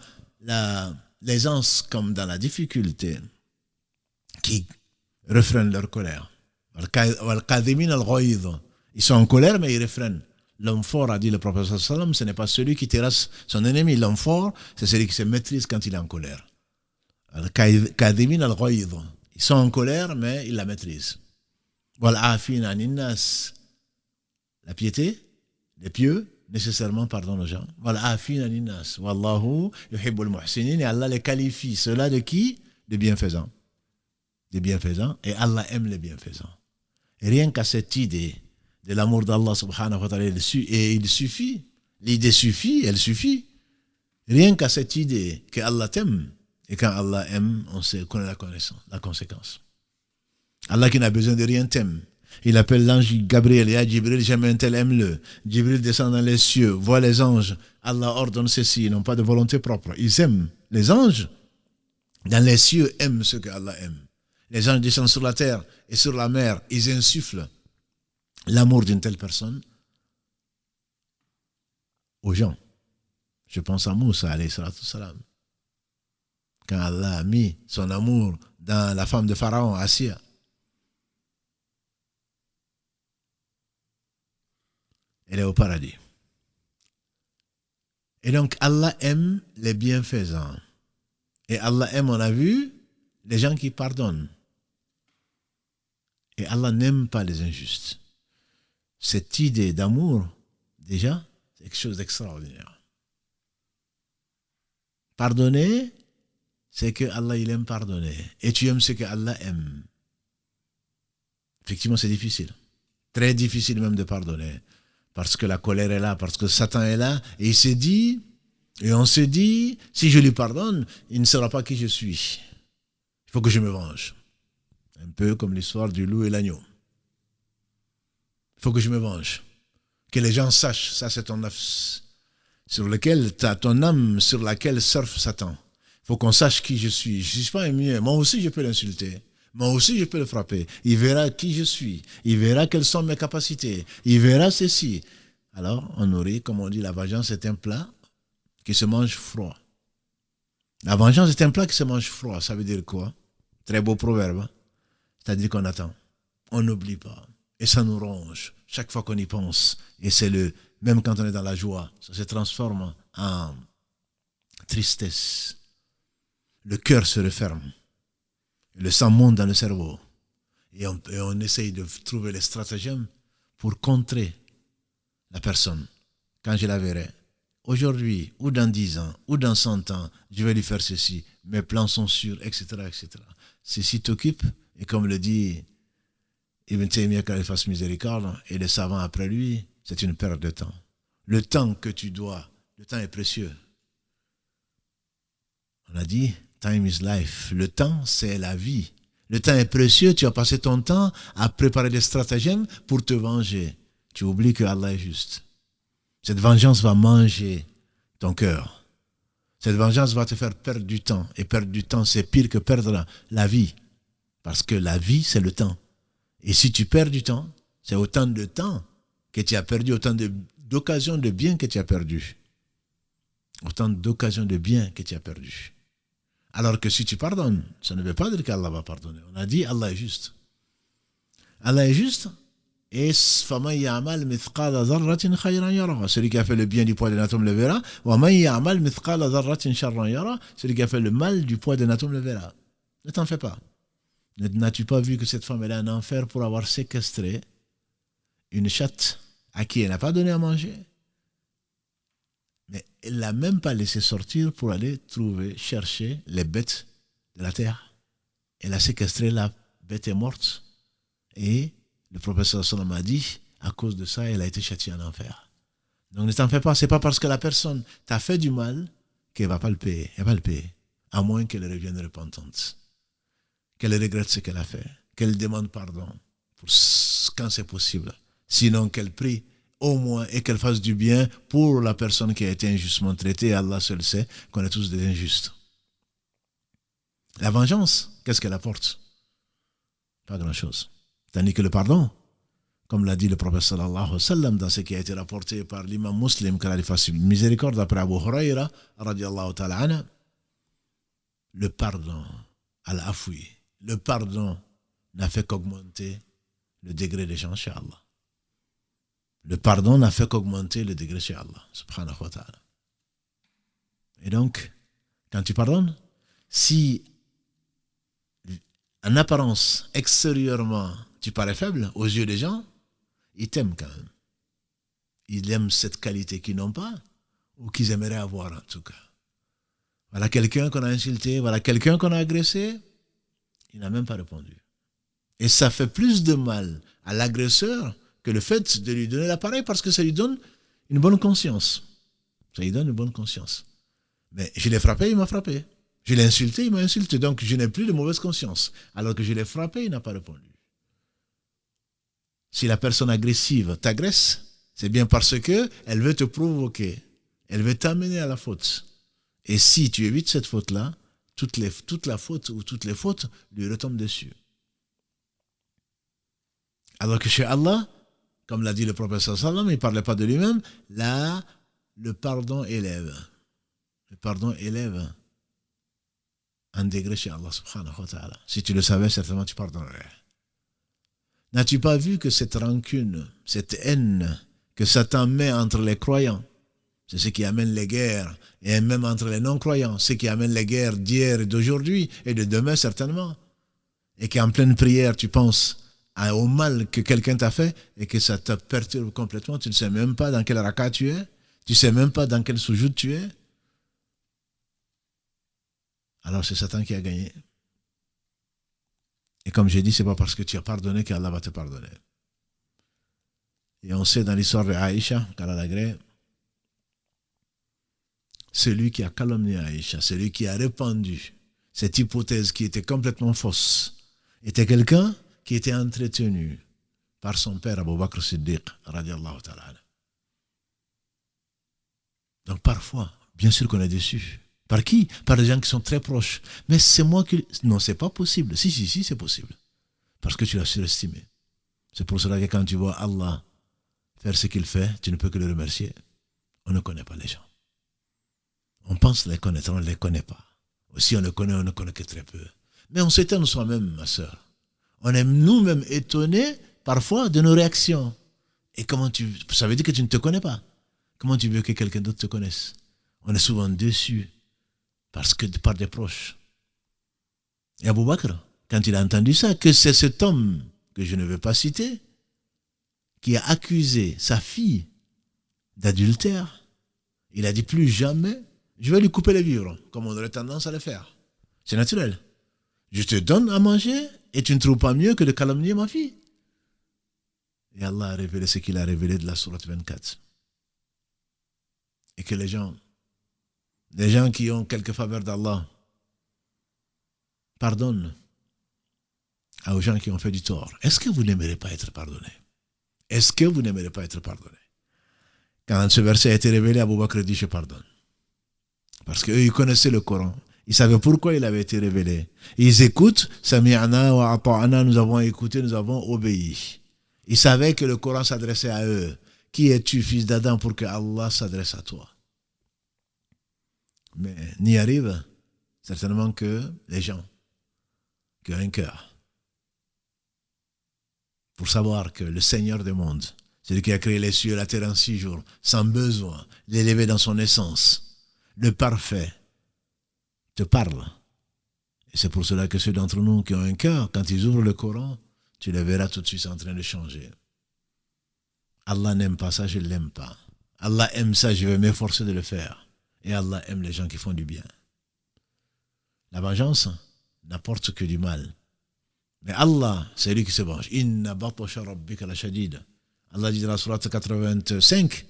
l'aisance comme dans la difficulté, qui refrènent leur colère. والكاظمين الغيظ, ils sont en colère mais ils refrènent. L'homme fort, a dit le prophète sallallahu alayhi wa sallam, ce n'est pas celui qui terrasse son ennemi. L'homme fort, c'est celui qui se maîtrise quand il est en colère. Kadhimin al-ghayz. Ils sont en colère, mais ils la maîtrisent. Wal-afin anin-nas. La piété, les pieux, nécessairement pardonnent aux gens. Wal-afin anin-nas. Wallahu yuhibbul muhsinin. Et Allah les qualifie. Cela de qui? Des bienfaisants. Des bienfaisants. Et Allah aime les bienfaisants. Et rien qu'à cette idée de l'amour d'Allah subhanahu wa ta'ala, et il suffit, l'idée suffit, elle suffit. Rien qu'à cette idée que Allah t'aime, et quand Allah aime, on sait, connaît la conséquence. Allah qui n'a besoin de rien t'aime. Il appelle l'ange Gabriel, ya Jibril, j'aime un tel, aime-le. Jibril descend dans les cieux, voit les anges. Allah ordonne ceci, ils n'ont pas de volonté propre. Ils aiment. Les anges, dans les cieux, aiment ce que Allah aime. Les anges descendent sur la terre et sur la mer, ils insufflent l'amour d'une telle personne aux gens. Je pense à Moussa, alayhi salatu salam. Quand Allah a mis son amour dans la femme de Pharaon, Assia. Elle est au paradis. Et donc Allah aime les bienfaisants. Et Allah aime, on a vu, les gens qui pardonnent. Et Allah n'aime pas les injustes. Cette idée d'amour, déjà, c'est quelque chose d'extraordinaire. Pardonner, c'est que Allah il aime pardonner. Et tu aimes ce que Allah aime. Effectivement, c'est difficile. Très difficile même de pardonner. Parce que la colère est là, parce que Satan est là. Et il s'est dit, Et on se dit, si je lui pardonne, il ne saura pas qui je suis. Il faut que je me venge. Un peu comme l'histoire du loup et l'agneau. Il faut que je me venge. Que les gens sachent, ça c'est ton nafs, sur lequel tu as ton âme, sur laquelle surfe Satan. Il faut qu'on sache qui je suis. Je ne suis pas un mien. Moi aussi je peux l'insulter. Moi aussi je peux le frapper. Il verra qui je suis. Il verra quelles sont mes capacités. Il verra ceci. Alors on nourrit, comme on dit, la vengeance est un plat qui se mange froid. La vengeance est un plat qui se mange froid. Ça veut dire quoi? Très beau proverbe. C'est-à-dire qu'on attend. On n'oublie pas. Et ça nous ronge chaque fois qu'on y pense. Et c'est même quand on est dans la joie, ça se transforme en tristesse. Le cœur se referme. Le sang monte dans le cerveau. Et on essaye de trouver les stratagèmes pour contrer la personne. Quand je la verrai, aujourd'hui, ou dans 10 ans, ou dans 100 ans, je vais lui faire ceci. Mes plans sont sûrs, etc., etc. Ceci t'occupe, et comme le dit Ibn Taymiyyah, qu'il fasse miséricorde, et les savants après lui, c'est une perte de temps. Le temps que tu dois, le temps est précieux. On a dit, time is life. Le temps, c'est la vie. Le temps est précieux, tu as passé ton temps à préparer des stratagèmes pour te venger. Tu oublies que Allah est juste. Cette vengeance va manger ton cœur. Cette vengeance va te faire perdre du temps. Et perdre du temps, c'est pire que perdre la vie. Parce que la vie, c'est le temps. Et si tu perds du temps, c'est autant de temps que tu as perdu, autant d'occasions de bien que tu as perdu. Autant d'occasions de bien que tu as perdu. Alors que si tu pardonnes, ça ne veut pas dire qu'Allah va pardonner. On a dit Allah est juste. Allah est juste. Et celui qui a fait le bien du poids d'un atome le verra. Celui qui a fait le mal du poids d'un atome le verra. Ne t'en fais pas. N'as-tu pas vu que cette femme est en enfer pour avoir séquestré une chatte à qui elle n'a pas donné à manger? Mais elle ne l'a même pas laissé sortir pour aller chercher les bêtes de la terre. Elle a séquestré, la bête est morte. Et le professeur Sallam a dit, à cause de ça, elle a été châtiée en enfer. Donc ne t'en fais pas, c'est pas parce que la personne t'a fait du mal qu'elle ne va pas le payer. Elle va le payer, à moins qu'elle revienne repentante. Qu'elle regrette ce qu'elle a fait, qu'elle demande pardon quand c'est possible. Sinon qu'elle prie au moins et qu'elle fasse du bien pour la personne qui a été injustement traitée. Allah seul sait qu'on est tous des injustes. La vengeance, qu'est-ce qu'elle apporte? Pas grand-chose. Tandis que le pardon, comme l'a dit le prophète sallallahu alayhi wa sallam dans ce qui a été rapporté par l'imam muslim, qu'Allah lui fasse miséricorde, après Abu Huraira, radiallahu ta'ala anhu, le pardon, al-afwi, le pardon n'a fait qu'augmenter le degré des gens chez Allah. Le pardon n'a fait qu'augmenter le degré chez Allah, subhanahu wa ta'ala. Et donc, quand tu pardonnes, si en apparence, extérieurement, tu parais faible aux yeux des gens, ils t'aiment quand même. Ils aiment cette qualité qu'ils n'ont pas ou qu'ils aimeraient avoir en tout cas. Voilà quelqu'un qu'on a insulté, voilà quelqu'un qu'on a agressé, il n'a même pas répondu. Et ça fait plus de mal à l'agresseur que le fait de lui donner l'appareil parce que ça lui donne une bonne conscience. Ça lui donne une bonne conscience. Mais je l'ai frappé, il m'a frappé. Je l'ai insulté, il m'a insulté. Donc je n'ai plus de mauvaise conscience. Alors que je l'ai frappé, il n'a pas répondu. Si la personne agressive t'agresse, c'est bien parce qu'elle veut te provoquer. Elle veut t'amener à la faute. Et si tu évites cette faute-là, toute la faute ou toutes les fautes lui retombent dessus. Alors que chez Allah, comme l'a dit le prophète sallallahu alayhi wa sallam, il ne parlait pas de lui-même, là, le pardon élève. Le pardon élève un degré chez Allah subhanahu wa ta'ala. Si tu le savais, certainement tu pardonnerais. N'as-tu pas vu que cette rancune, cette haine que Satan met entre les croyants, c'est ce qui amène les guerres, et même entre les non-croyants, ce qui amène les guerres d'hier et d'aujourd'hui, et de demain certainement, et qu'en pleine prière, tu penses au mal que quelqu'un t'a fait, et que ça te perturbe complètement, tu ne sais même pas dans quel raka tu es, tu ne sais même pas dans quel soujoud tu es, alors c'est Satan qui a gagné. Et comme j'ai dit, ce n'est pas parce que tu as pardonné qu'Allah va te pardonner. Et on sait dans l'histoire de Aïcha, qu'Allah l'agrée, celui qui a calomnié Aïcha, celui qui a répandu cette hypothèse qui était complètement fausse, était quelqu'un qui était entretenu par son père Abu Bakr Siddiq, radiallahu ta'ala. Donc parfois, bien sûr qu'on est déçu. Par qui? Par des gens qui sont très proches. Mais c'est moi qui... Non, c'est pas possible. Si, c'est possible. Parce que tu l'as surestimé. C'est pour cela que quand tu vois Allah faire ce qu'il fait, tu ne peux que le remercier. On ne connaît pas les gens. On pense les connaître, on ne les connaît pas. Aussi, on ne connaît que très peu. Mais on s'étonne soi-même, ma sœur. On est nous-mêmes étonnés, parfois, de nos réactions. Et ça veut dire que tu ne te connais pas. Comment tu veux que quelqu'un d'autre te connaisse? On est souvent déçu par des proches. Et Abu Bakr, quand il a entendu ça, que c'est cet homme, que je ne veux pas citer, qui a accusé sa fille d'adultère, il a dit plus jamais, je vais lui couper les vivres, comme on aurait tendance à le faire. C'est naturel. Je te donne à manger et tu ne trouves pas mieux que de calomnier ma fille. Et Allah a révélé ce qu'il a révélé de la sourate 24. Et que les gens qui ont quelques faveurs d'Allah, pardonnent aux gens qui ont fait du tort. Est-ce que vous n'aimerez pas être pardonné? Est-ce que vous n'aimerez pas être pardonné? Quand ce verset a été révélé, Abu Bakr dit, je pardonne. Parce qu'eux, ils connaissaient le Coran. Ils savaient pourquoi il avait été révélé. Ils écoutent, Sami'ana wa ata'ana, nous avons écouté, nous avons obéi. Ils savaient que le Coran s'adressait à eux. Qui es-tu, fils d'Adam, pour que Allah s'adresse à toi? Mais n'y arrive certainement que les gens qui ont un cœur. Pour savoir que le Seigneur des mondes, celui qui a créé les cieux et la terre en 6 jours, sans besoin d'élever dans son essence, le parfait, te parle. Et c'est pour cela que ceux d'entre nous qui ont un cœur, quand ils ouvrent le Coran, tu les verras tout de suite en train de changer. Allah n'aime pas ça, je ne l'aime pas. Allah aime ça, je vais m'efforcer de le faire. Et Allah aime les gens qui font du bien. La vengeance n'apporte que du mal. Mais Allah, c'est lui qui se venge. Inna batasha rabbika la shadid. Allah dit dans la sourate 85,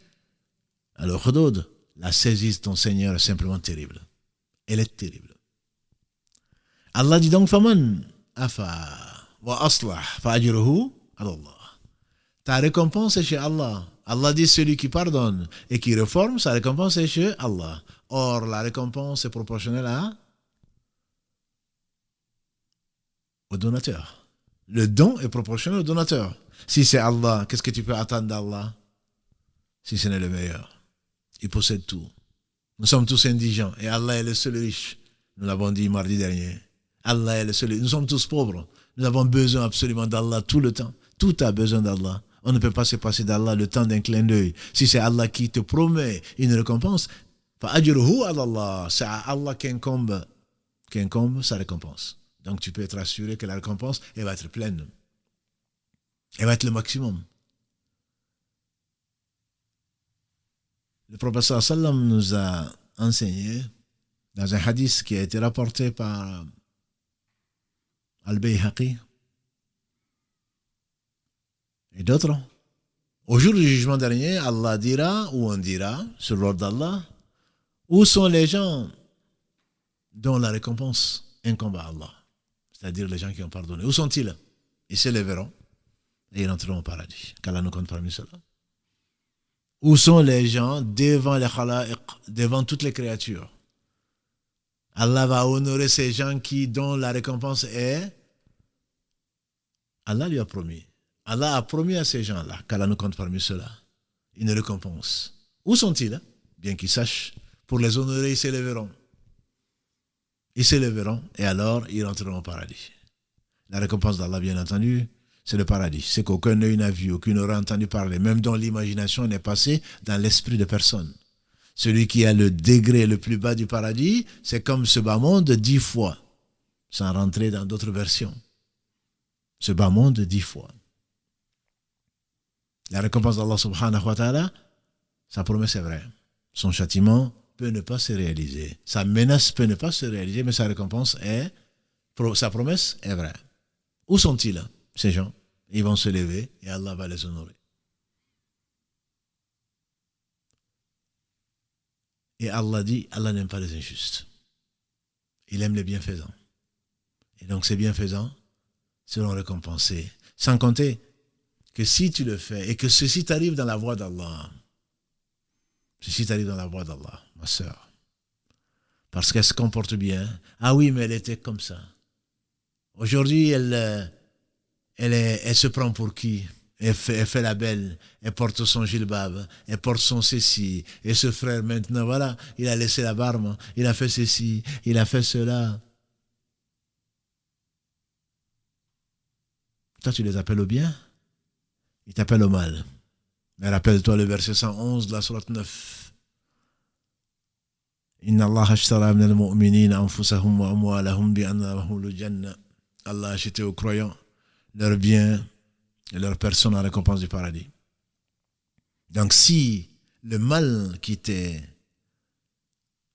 Al-Hudud, la saisie de ton Seigneur est simplement terrible. Elle est terrible. Allah dit donc, faman afa wa aslah fa ajruhu ala Allah. Ta récompense est chez Allah. Allah dit celui qui pardonne et qui réforme, sa récompense est chez Allah. Or, la récompense est proportionnelle au donateur. Le don est proportionnel au donateur. Si c'est Allah, qu'est-ce que tu peux attendre d'Allah? Si ce n'est le meilleur. Il possède tout. Nous sommes tous indigents et Allah est le seul riche. Nous l'avons dit mardi dernier. Allah est le seul riche. Nous sommes tous pauvres. Nous avons besoin absolument d'Allah tout le temps. Tout a besoin d'Allah. On ne peut pas se passer d'Allah le temps d'un clin d'œil. Si c'est Allah qui te promet une récompense, c'est à Allah qu'incombe sa récompense. Donc tu peux être assuré que la récompense, elle va être pleine. Elle va être le maximum. Le prophète sallam nous a enseigné dans un hadith qui a été rapporté par Al-Bayhaqi et d'autres. Au jour du jugement dernier, Allah dira, ou on dira, sur l'ordre d'Allah, où sont les gens dont la récompense incombe à Allah? C'est-à-dire les gens qui ont pardonné. Où sont-ils? Ils se lèveront et ils entreront au paradis. Qu'Allah nous compte parmi ceux-là. Où sont les gens devant les khala'iq, devant toutes les créatures? Allah va honorer ces gens dont la récompense est... Allah lui a promis. Allah a promis à ces gens-là, qu'Allah nous compte parmi ceux-là, une récompense. Où sont-ils? Bien qu'ils sachent, pour les honorer, ils s'élèveront. Ils s'élèveront et alors ils rentreront au paradis. La récompense d'Allah, bien entendu, c'est le paradis. C'est qu'aucun œil n'a vu, aucun n'aura entendu parler, même dont l'imagination n'est passée dans l'esprit de personne. Celui qui a le degré le plus bas du paradis, c'est comme ce bas monde 10 fois, sans rentrer dans d'autres versions. Ce bas monde 10 fois. La récompense d'Allah subhanahu wa ta'ala, sa promesse est vraie. Son châtiment peut ne pas se réaliser. Sa menace peut ne pas se réaliser, mais sa récompense sa promesse est vraie. Où sont-ils, ces gens? Ils vont se lever et Allah va les honorer. Et Allah dit, Allah n'aime pas les injustes. Il aime les bienfaisants. Et donc ces bienfaisants seront récompensés. Sans compter que si tu le fais et que ceci t'arrive dans la voie d'Allah, ceci t'arrive dans la voie d'Allah, ma sœur, parce qu'elle se comporte bien. Ah oui, mais elle était comme ça. Aujourd'hui, elle se prend pour qui? Elle fait la belle, elle porte son gilbab, elle porte son ceci, et ce frère maintenant, voilà, il a laissé la barbe, il a fait ceci, il a fait cela. Toi, tu les appelles au bien, ils t'appellent au mal. Mais rappelle-toi le verset 111 de la sourate 9. Inna Allah ashtara min al-mu'minina anfusahum wa amwalahum bi anna lahumul jannah. Allah a acheté aux croyants leurs biens et leur personne en récompense du paradis. Donc si le mal qui t'est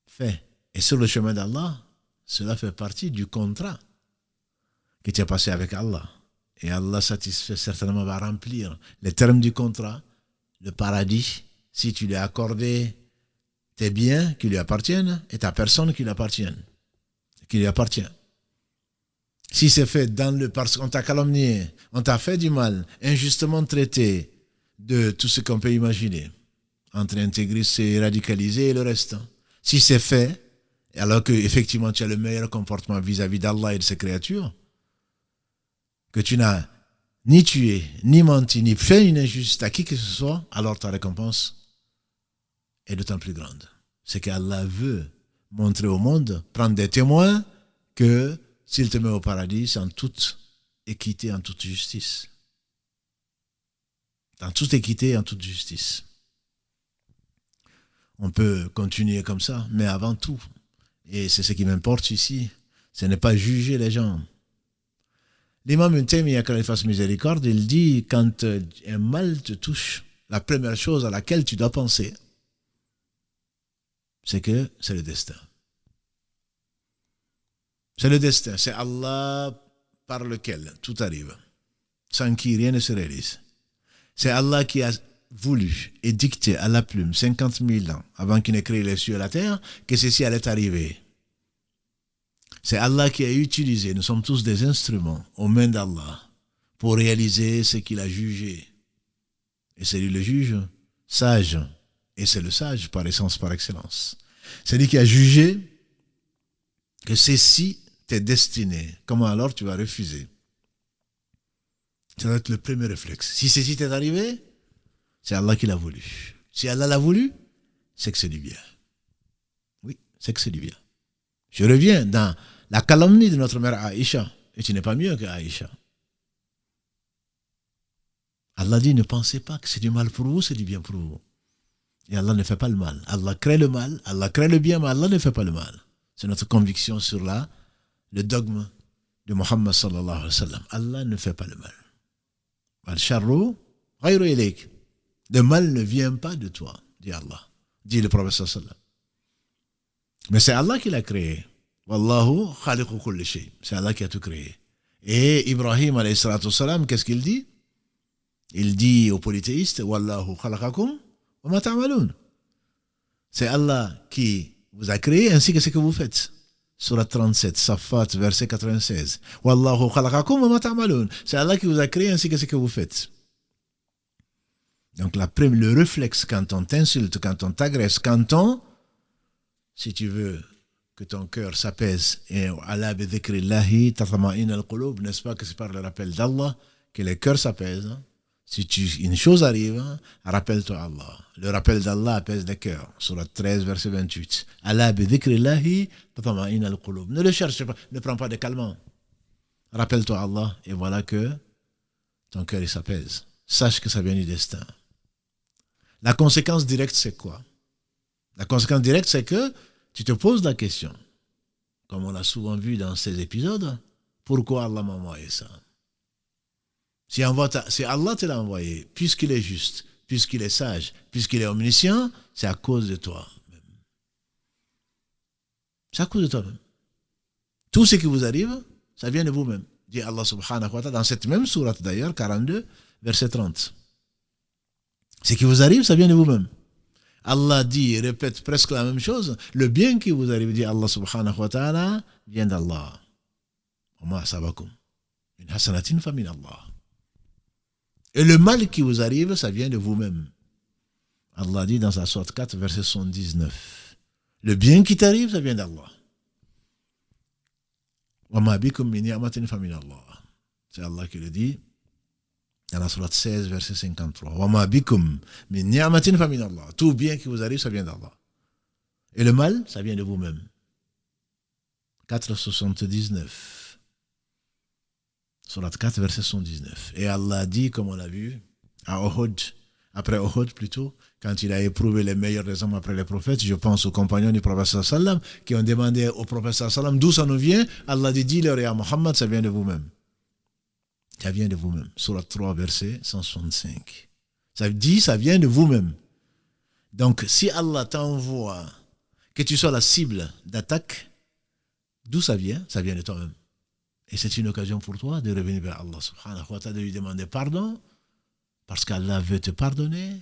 fait est sur le chemin d'Allah, cela fait partie du contrat que tu as passé avec Allah. Et Allah satisfait certainement va remplir les termes du contrat, le paradis, si tu lui as accordé tes biens qui lui appartiennent et ta personne qui lui appartient. Si c'est fait parce qu'on t'a calomnié, on t'a fait du mal, injustement traité de tout ce qu'on peut imaginer, entre intégristes et radicalisés et le reste. Si c'est fait, alors qu'effectivement tu as le meilleur comportement vis-à-vis d'Allah et de ses créatures, que tu n'as ni tué, ni menti, ni fait une injustice à qui que ce soit, alors ta récompense est d'autant plus grande. C'est qu'Allah veut montrer au monde, prendre des témoins, que s'il te met au paradis, c'est en toute équité, en toute justice. En toute équité et en toute justice. On peut continuer comme ça, mais avant tout, et c'est ce qui m'importe ici, ce n'est pas juger les gens. L'imam Ibn Taymiyyah, quand il fasse miséricorde, il dit, quand un mal te touche, la première chose à laquelle tu dois penser, c'est que c'est le destin. C'est le destin, c'est Allah par lequel tout arrive, sans qui rien ne se réalise. C'est Allah qui a voulu et dicté à la plume 50 000 ans avant qu'il n'ait créé les cieux et la terre que ceci allait arriver. C'est Allah qui a utilisé, nous sommes tous des instruments aux mains d'Allah pour réaliser ce qu'il a jugé. Et c'est lui le juge sage, et c'est le sage par essence, par excellence. C'est lui qui a jugé que ceci t'est destiné. Comment alors tu vas refuser? Ça doit être le premier réflexe. Si ceci t'est arrivé, c'est Allah qui l'a voulu. Si Allah l'a voulu, c'est que c'est du bien. Oui, c'est que c'est du bien. Je reviens dans la calomnie de notre mère Aïcha. Et tu n'es pas mieux que Aïcha. Allah dit, ne pensez pas que c'est du mal pour vous, c'est du bien pour vous. Et Allah ne fait pas le mal. Allah crée le mal, Allah crée le bien, mais Allah ne fait pas le mal. C'est notre conviction sur le dogme de Muhammad sallallahu alayhi wa sallam. Allah ne fait pas le mal. Al-sharru ghayru ilayk. Le mal ne vient pas de toi, dit Allah, dit le prophète sallallahu alayhi wa sallam. Mais c'est Allah qui l'a créé. Wallahu khaliqu kulli shay. C'est Allah qui a tout créé. Et Ibrahim alayhi salatu salam, qu'est-ce qu'il dit? Il dit aux polythéistes, Wallahu khalaqakum wa ma ta'malun. C'est Allah qui vous a créé ainsi que ce que vous faites. Surat 37, Safat, verset 96. Wallahu khalaqakum wa ma ta'malun. C'est Allah qui vous a créé ainsi que ce que vous faites. Donc le réflexe quand on t'insulte, quand on t'agresse, si tu veux que ton cœur s'apaise, et ala bi dhikrillahi tatma'in al-qulub, n'est-ce pas que c'est par le rappel d'Allah que les cœurs s'apaisent. Si une chose arrive, rappelle-toi Allah. Le rappel d'Allah apaise les cœurs. Surat 13, verset 28. Ala bi dhikrillahi tatma'in al-qulub. Ne le cherche pas, ne prends pas de calmant. Rappelle-toi Allah, et voilà que ton cœur il s'apaise. Sache que ça vient du destin. La conséquence directe, c'est quoi? La conséquence directe, c'est que tu te poses la question, comme on l'a souvent vu dans ces épisodes, pourquoi Allah m'a envoyé ça? Si Allah te l'a envoyé, puisqu'il est juste, puisqu'il est sage, puisqu'il est omniscient, c'est à cause de toi. C'est à cause de toi-même. Tout ce qui vous arrive, ça vient de vous-même. Dit Allah subhanahu wa ta'ala, dans cette même sourate d'ailleurs, 42, verset 30. Ce qui vous arrive, ça vient de vous-même. Allah dit, répète presque la même chose. Le bien qui vous arrive, dit Allah subhanahu wa ta'ala, vient d'Allah. Wa ma asabakum min hasanatin fa min Allah. Et le mal qui vous arrive, ça vient de vous-même. Allah dit dans sa sourate 4, verset 79. Le bien qui t'arrive, ça vient d'Allah. Wa ma bikum min ni'matin fa min Allah. C'est Allah qui le dit dans la sourate 16, verset 53. Wa ma bikum min ni'matin fa min Allah. Tout bien qui vous arrive, ça vient d'Allah. Et le mal, ça vient de vous-même. 4,79. Sourate 4, verset 79. Et Allah dit, comme on l'a vu, à Uhud, après Uhud plutôt, quand il a éprouvé les meilleurs des hommes après les prophètes, je pense aux compagnons du prophète sallam qui ont demandé au prophète sallam d'où ça nous vient. Allah dit, dis-leur à Muhammad, ça vient de vous-même. Ça vient de vous-même. Sourate 3, verset 165. Ça dit, ça vient de vous-même. Donc, si Allah t'envoie que tu sois la cible d'attaque, d'où ça vient? Ça vient de toi-même. Et c'est une occasion pour toi de revenir vers Allah subhanahu wa ta'ala, de lui demander pardon, parce qu'Allah veut te pardonner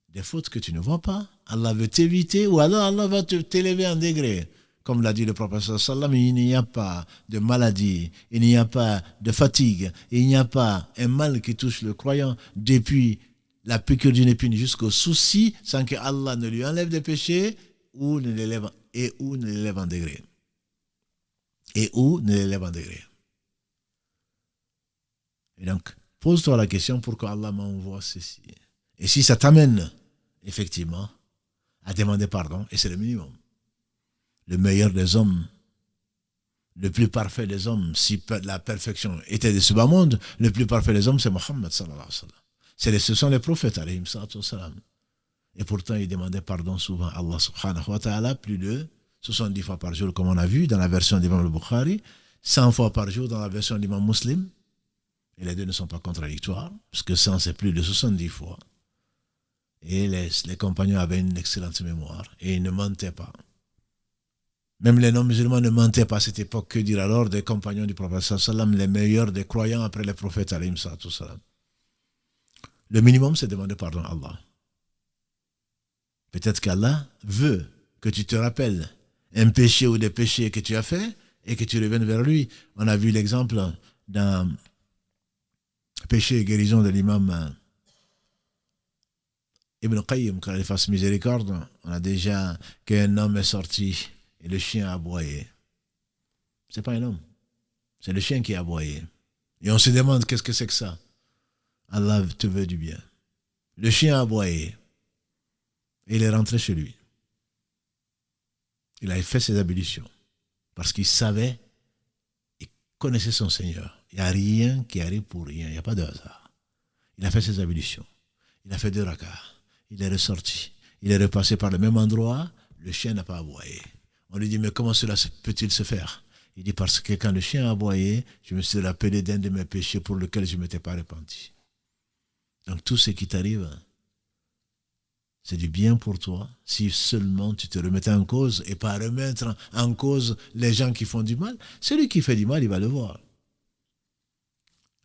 des fautes que tu ne vois pas. Allah veut t'éviter, ou alors Allah va t'élever en degré. Comme l'a dit le prophète sallam, il n'y a pas de maladie, il n'y a pas de fatigue, il n'y a pas un mal qui touche le croyant depuis la piqûre d'une épine jusqu'au souci, sans que Allah ne lui enlève des péchés ou ne l'élève en degré. Et où ne l'élève en degré. Et donc, pose-toi la question, pourquoi Allah m'envoie ceci? Et si ça t'amène, effectivement, à demander pardon, et c'est le minimum. Le meilleur des hommes, le plus parfait des hommes, si la perfection était de ce bas monde, le plus parfait des hommes, c'est Mohammed sallallahu alayhi wa sallam. Ce sont les prophètes, alayhim sallam. Et pourtant, ils demandaient pardon souvent à Allah subhanahu wa ta'ala, plus de 70 fois par jour, comme on a vu dans la version d'Imam al-Bukhari, 100 fois par jour dans la version d'Imam Muslim. Et les deux ne sont pas contradictoires, parce que 100 c'est plus de 70 fois. Et les compagnons avaient une excellente mémoire, et ils ne mentaient pas. Même les non-musulmans ne mentaient pas à cette époque. Que dire alors des compagnons du prophète sallam, les meilleurs des croyants après les prophètes alayhim sallam. Le minimum, c'est de demander pardon à Allah. Peut-être qu'Allah veut que tu te rappelles un péché ou des péchés que tu as fait et que tu reviennes vers lui. On a vu l'exemple d'un péché et guérison de l'imam Ibn Qayyim, quand il fasse miséricorde. On a déjà qu'un homme est sorti et le chien a aboyé. C'est pas un homme, c'est le chien qui a aboyé. Et on se demande qu'est-ce que c'est que ça. Allah te veut du bien. Le chien a aboyé et il est rentré chez lui. Il a fait ses ablutions parce qu'il savait, il connaissait son Seigneur. Il n'y a rien qui arrive pour rien, il n'y a pas de hasard. Il a fait ses ablutions, il a fait 2 rakats, il est ressorti, il est repassé par le même endroit, le chien n'a pas aboyé. On lui dit, mais comment cela peut-il se faire? Il dit, parce que quand le chien a aboyé, je me suis rappelé d'un de mes péchés pour lequel je ne m'étais pas repenti. Donc tout ce qui t'arrive, c'est du bien pour toi, si seulement tu te remettais en cause et pas remettre en cause les gens qui font du mal. Celui qui fait du mal, il va le voir.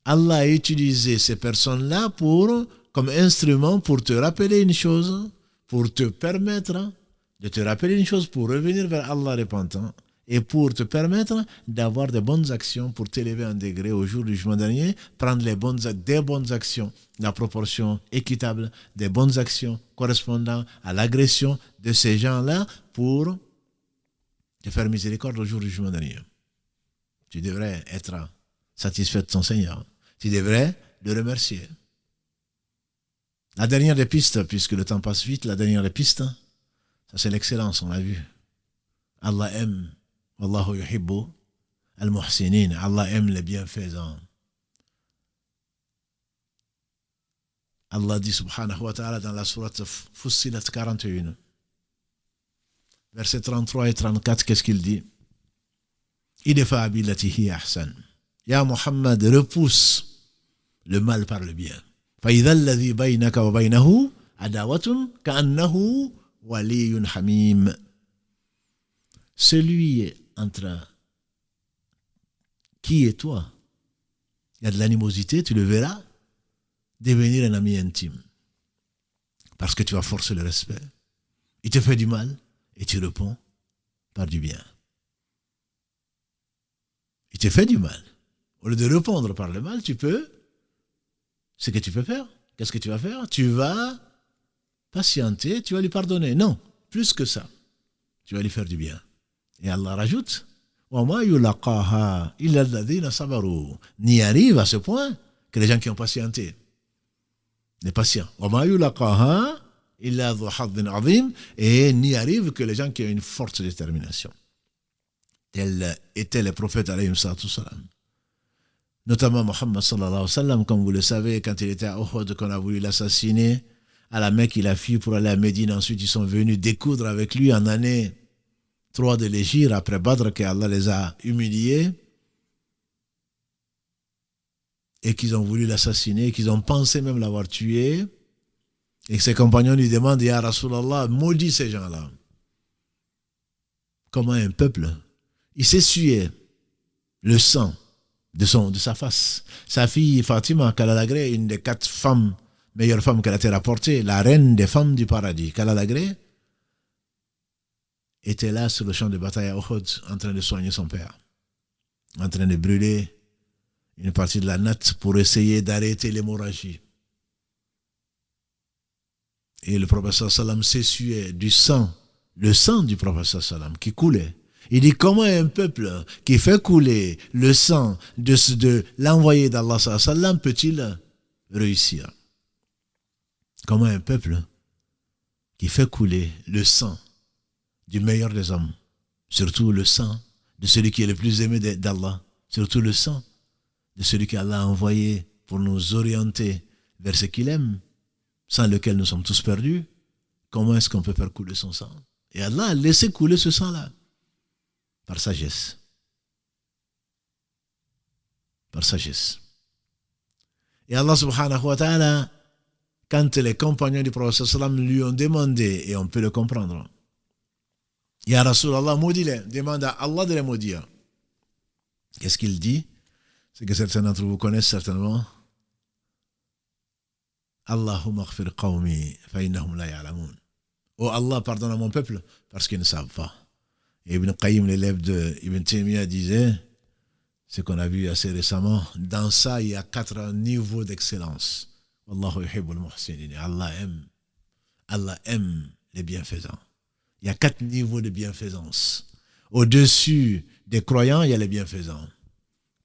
Allah a utilisé ces personnes-là comme instrument pour te rappeler une chose, pour te permettre de te rappeler une chose, pour revenir vers Allah repentant et pour te permettre d'avoir de bonnes actions pour t'élever en degré au jour du jugement dernier, prendre des bonnes actions, la proportion équitable des bonnes actions correspondant à l'agression de ces gens-là pour te faire miséricorde au jour du jugement dernier. Tu devrais être satisfait de ton Seigneur. Tu devrais le remercier. La dernière des pistes, puisque le temps passe vite, la dernière des pistes, ça c'est l'excellence, on l'a vu. Allah aime, Wallahu yuhibbu al-muhsinin. Allah aime les bienfaisants. Allah dit subhanahu wa ta'ala dans la sourate Fussilat 41, versets 33 et 34, qu'est-ce qu'il dit? Idfa billati hiya ahsan. Ya Muhammad, repousse le mal par le bien. Fa idha alladhi baynaka wa baynahu adawatun ka'annahu waliyyun hamim. Celui entre qui et toi, il y a de l'animosité, tu le verras devenir un ami intime. Parce que tu vas forcer le respect. Il te fait du mal et tu réponds par du bien. Il te fait du mal. Au lieu de répondre par le mal, ce que tu peux faire, qu'est-ce que tu vas faire? Tu vas patienter, tu vas lui pardonner. Non, plus que ça. Tu vas lui faire du bien. Et Allah rajoute, وَمَا يُلَقَاهَا إِلَّا الَّذِينَ صَبَرُوا. N'y arrive à ce point que les gens qui ont patienté. Les patients. وَمَا يُلَقَاهَا إِلَّا ذُو حَظٍّ عَظِيمٍ. Et n'y arrive que les gens qui ont une forte détermination. Tels étaient les prophètes alayhim salam. Notamment Mohammed sallallahu alayhi wa sallam, comme vous le savez, quand il était à Uhud, qu'on a voulu l'assassiner, à la Mecque, il a fui pour aller à Médine. Ensuite, ils sont venus découdre avec lui en année 3 de l'Hégire, après Badr, qu'Allah les a humiliés, et qu'ils ont voulu l'assassiner, qu'ils ont pensé même l'avoir tué, et que ses compagnons lui demandent, Ya Rasulallah, maudis ces gens-là. Comment un peuple, il s'essuyait le sang de sa face. Sa fille Fatima, Kalalagré, une des 4 femmes, meilleures femmes qu'elle a été rapportée, la reine des femmes du paradis, Kalalagré, était là sur le champ de bataille à Uhud, en train de soigner son père, en train de brûler une partie de la natte pour essayer d'arrêter l'hémorragie. Et le prophète sallam s'essuyait du sang, le sang du prophète sallam qui coulait. Il dit, comment un peuple qui fait couler le sang de l'envoyé d'Allah sallam peut-il réussir? Comment un peuple qui fait couler le sang du meilleur des hommes, surtout le sang de celui qui est le plus aimé d'Allah, surtout le sang de celui qu'Allah a envoyé pour nous orienter vers ce qu'il aime, sans lequel nous sommes tous perdus, comment est-ce qu'on peut faire couler son sang? Et Allah a laissé couler ce sang-là, par sagesse. Par sagesse. Et Allah subhanahu wa ta'ala, quand les compagnons du prophète sallam lui ont demandé, et on peut le comprendre, Ya Rasulallah, maudis-les, demande à Allah de les maudire. Qu'est-ce qu'il dit? C'est que certains d'entre vous connaissent certainement. Allahumma aghfir qawmi fa innahum la ya'lamun. Oh Allah, pardonne à mon peuple parce qu'ils ne savent pas. Et Ibn Qayyim, l'élève de Ibn Taymiyyah, disait, ce qu'on a vu assez récemment, dans ça il y a 4 niveaux d'excellence. Wallahu yuhibbul muhsinin. Allah aime les bienfaisants. Il y a 4 niveaux de bienfaisance. Au-dessus des croyants, il y a les bienfaisants.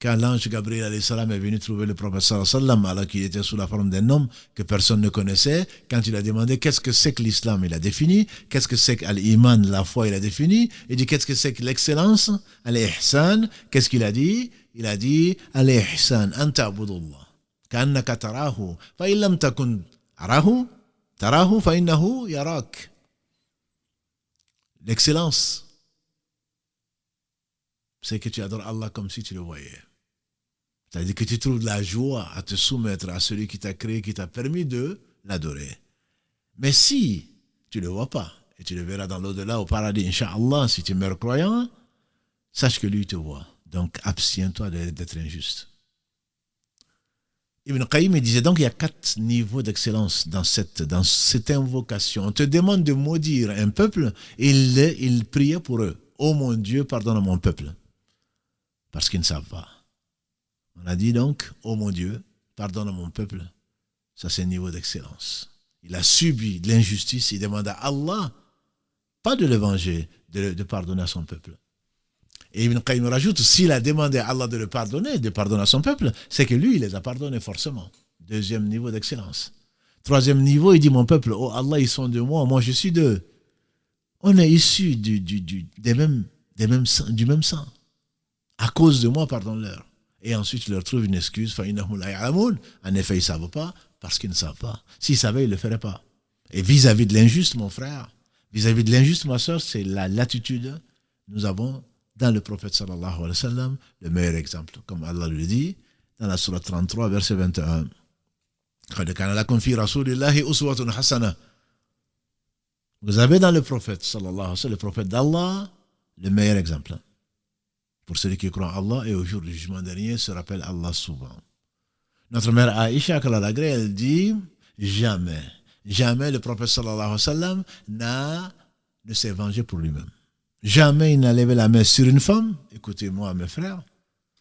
Quand l'ange Gabriel alayhi salam est venu trouver le prophète sallallahu alayhi wa sallam, alors qu'il était sous la forme d'un homme que personne ne connaissait, quand il a demandé qu'est-ce que c'est que l'islam, il a défini, qu'est-ce que c'est que l'iman, la foi, il a défini, il dit qu'est-ce que c'est que l'excellence, al-ihsan, qu'est-ce qu'il a dit? Il a dit al-ihsan, anta abudullah, ka'annaka tarahu, fa illam takun tarahu, fa innahu yarak. L'excellence, c'est que tu adores Allah comme si tu le voyais. C'est-à-dire que tu trouves de la joie à te soumettre à celui qui t'a créé, qui t'a permis de l'adorer. Mais si tu ne le vois pas, et tu le verras dans l'au-delà, au paradis, Inch'Allah, si tu meurs croyant, sache que lui te voit. Donc abstiens-toi d'être injuste. Ibn Qayyim disait donc il y a 4 niveaux d'excellence dans cette invocation. On te demande de maudire un peuple et il priait pour eux. Oh mon Dieu, pardonne à mon peuple. Parce qu'ils ne savent pas. On a dit donc, oh mon Dieu, pardonne à mon peuple. Ça c'est un niveau d'excellence. Il a subi de l'injustice, il demande à Allah, pas de le venger, de pardonner à son peuple. Et Ibn Qayyim rajoute, s'il a demandé à Allah de le pardonner, de pardonner à son peuple, c'est que lui, il les a pardonnés forcément. 2e niveau d'excellence. 3e niveau, il dit, mon peuple, oh Allah, ils sont de moi, moi je suis d'eux. On est issus du même sang. À cause de moi, pardonne-leur. Et ensuite, il leur trouve une excuse. En effet, ils ne savent pas parce qu'ils ne savent pas. S'ils savaient, ils ne le feraient pas. Et vis-à-vis de l'injuste, mon frère, vis-à-vis de l'injuste, ma soeur, c'est la latitude. Nous avons dans le prophète sallallahu alayhi wa sallam le meilleur exemple. Comme Allah le dit dans la sourate 33, verset 21. Vous avez dans le prophète sallallahu alayhi wa sallam, le prophète d'Allah, le meilleur exemple. Pour celui qui croit en Allah et au jour du jugement dernier se rappelle Allah souvent. Notre mère Aïcha, elle dit jamais le prophète sallallahu alayhi wa sallam n'a ne s'est vengé pour lui-même. Jamais il n'a levé la main sur une femme. Écoutez-moi, mes frères.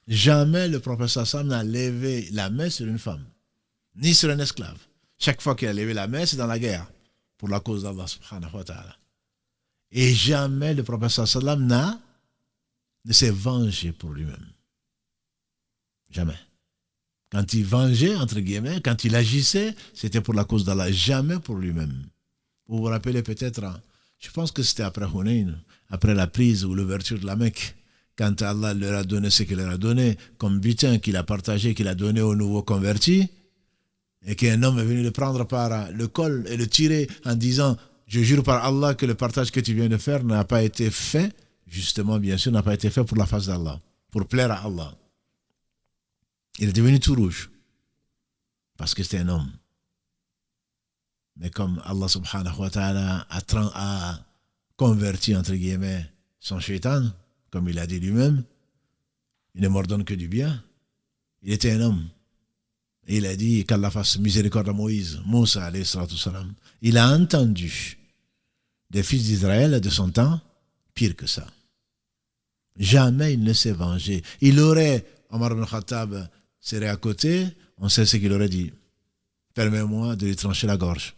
Jamais le prophète Sam n'a levé la main sur une femme, ni sur un esclave. Chaque fois qu'il a levé la main, c'est dans la guerre, pour la cause d'Allah subhanahu wa ta'ala. Et jamais le prophète Sam ne s'est vengé pour lui-même. Jamais. Quand il vengeait, entre guillemets, quand il agissait, c'était pour la cause d'Allah, jamais pour lui-même. Vous vous rappelez peut-être, je pense que c'était après Hunayn, après la prise ou l'ouverture de la Mecque, quand Allah leur a donné ce qu'il leur a donné, comme butin qu'il a partagé, qu'il a donné aux nouveaux convertis, et qu'un homme est venu le prendre par le col et le tirer en disant « Je jure par Allah que le partage que tu viens de faire n'a pas été fait », justement, bien sûr, n'a pas été fait pour la face d'Allah, pour plaire à Allah. Il est devenu tout rouge, parce que c'était un homme. Mais comme Allah subhanahu wa ta'ala a converti, entre guillemets, son shaitan, comme il a dit lui-même, il ne m'ordonne que du bien. Il était un homme. Et il a dit qu'Allah fasse miséricorde à Moïse, Moussa alayhi salatu salam. Il a entendu des fils d'Israël de son temps pire que ça. Jamais il ne s'est vengé. Il aurait, Omar ibn Khattab serait à côté, on sait ce qu'il aurait dit. Permets-moi de lui trancher la gorge.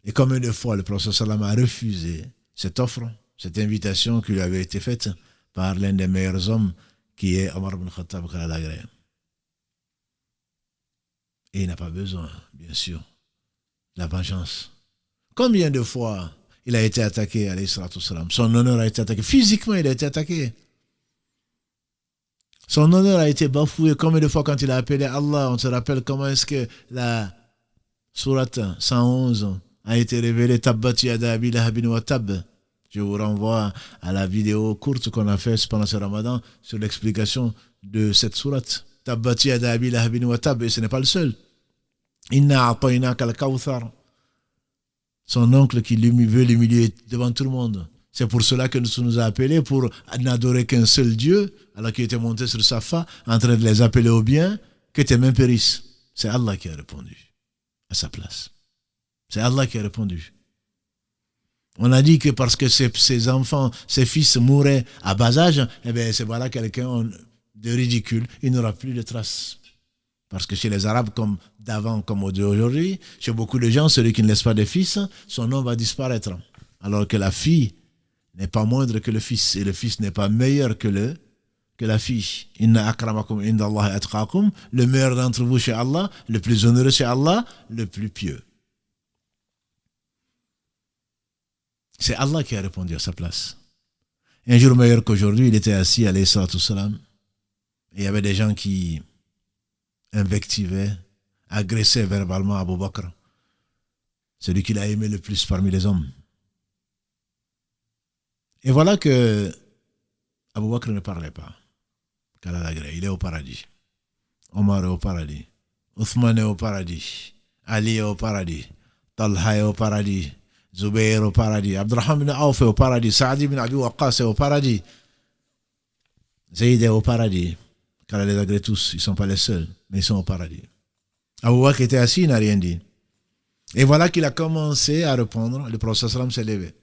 Et combien de fois le prophète sallam a refusé cette offre, cette invitation qui lui avait été faite par l'un des meilleurs hommes qui est Omar ibn Khattab Khaladagré. Et il n'a pas besoin, bien sûr, de la vengeance. Combien de fois il a été attaqué, alayhi salatu salam. Son honneur a été attaqué. Physiquement, il a été attaqué. Son honneur a été bafoué. Combien de fois quand il a appelé Allah, on se rappelle comment est-ce que la sourate 111 a été révélée, Tabbat yada abi lahabin wa tab. Je vous renvoie à la vidéo courte qu'on a faite pendant ce ramadan sur l'explication de cette sourate. Tabbat yada abi lahabin wa tab. Et ce n'est pas le seul. Inna a'tainaka al-kawthar. Son oncle qui veut l'humilier devant tout le monde. C'est pour cela que nous a appelés pour n'adorer qu'un seul Dieu, alors qu'il était monté sur Safa, en train de les appeler au bien, que tes mains périssent. C'est Allah qui a répondu à sa place. C'est Allah qui a répondu. On a dit que parce que ses enfants, ses fils mouraient à bas âge, eh bien c'est voilà quelqu'un de ridicule, il n'aura plus de traces. Parce que chez les Arabes, comme d'avant, comme d'aujourd'hui, chez beaucoup de gens, celui qui ne laisse pas de fils, son nom va disparaître. Alors que la fille n'est pas moindre que le fils, et le fils n'est pas meilleur que la fille. Inna akramakum indallahi atqakum, le meilleur d'entre vous chez Allah, le plus honoreux chez Allah, le plus pieux. C'est Allah qui a répondu à sa place. Un jour meilleur qu'aujourd'hui, il était assis, alayhi salatu salam, et il y avait des gens qui invectivaient, agressaient verbalement Abu Bakr, celui qu'il a aimé le plus parmi les hommes. Et voilà que Abu Bakr ne parlait pas. Il est au paradis. Omar est au paradis. Othman est au paradis. Ali est au paradis. Talha est au paradis. Zubayr est au paradis. Abdurrahman ibn Auf est au paradis. Saad ibn Abi Waqqas est au paradis. Zayd est au paradis. Car elle les agrée tous. Ils ne sont pas les seuls, mais ils sont au paradis. Abu Bakr était assis, il n'a rien dit. Et voilà qu'il a commencé à répondre. Le prophète sallam s'est levé.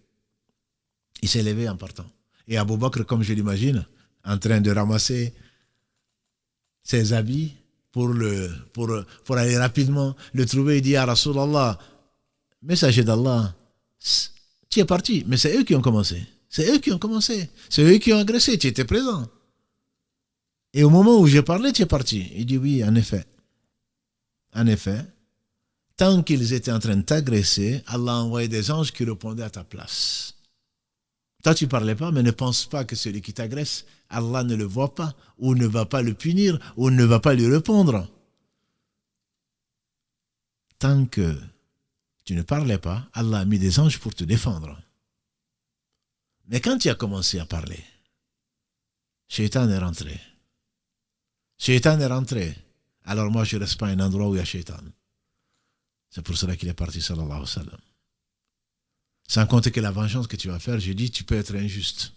Il s'est levé en partant. Et Abu Bakr, comme je l'imagine, en train de ramasser ses habits pour aller rapidement le trouver, il dit à Rasulallah, messager d'Allah, tu es parti, mais c'est eux qui ont commencé. C'est eux qui ont commencé. C'est eux qui ont agressé, tu étais présent. Et au moment où j'ai parlé, tu es parti. Il dit oui, en effet. En effet, tant qu'ils étaient en train de t'agresser, Allah a envoyé des anges qui répondaient à ta place. Toi, tu ne parlais pas, mais ne pense pas que celui qui t'agresse, Allah ne le voit pas, ou ne va pas le punir, ou ne va pas lui répondre. Tant que tu ne parlais pas, Allah a mis des anges pour te défendre. Mais quand tu as commencé à parler, Shaitan est rentré. Shaitan est rentré. Alors moi, je ne reste pas à un endroit où il y a Shaitan. C'est pour cela qu'il est parti, sallallahu alayhi wa sallam. Sans compter que la vengeance que tu vas faire, je dis, tu peux être injuste.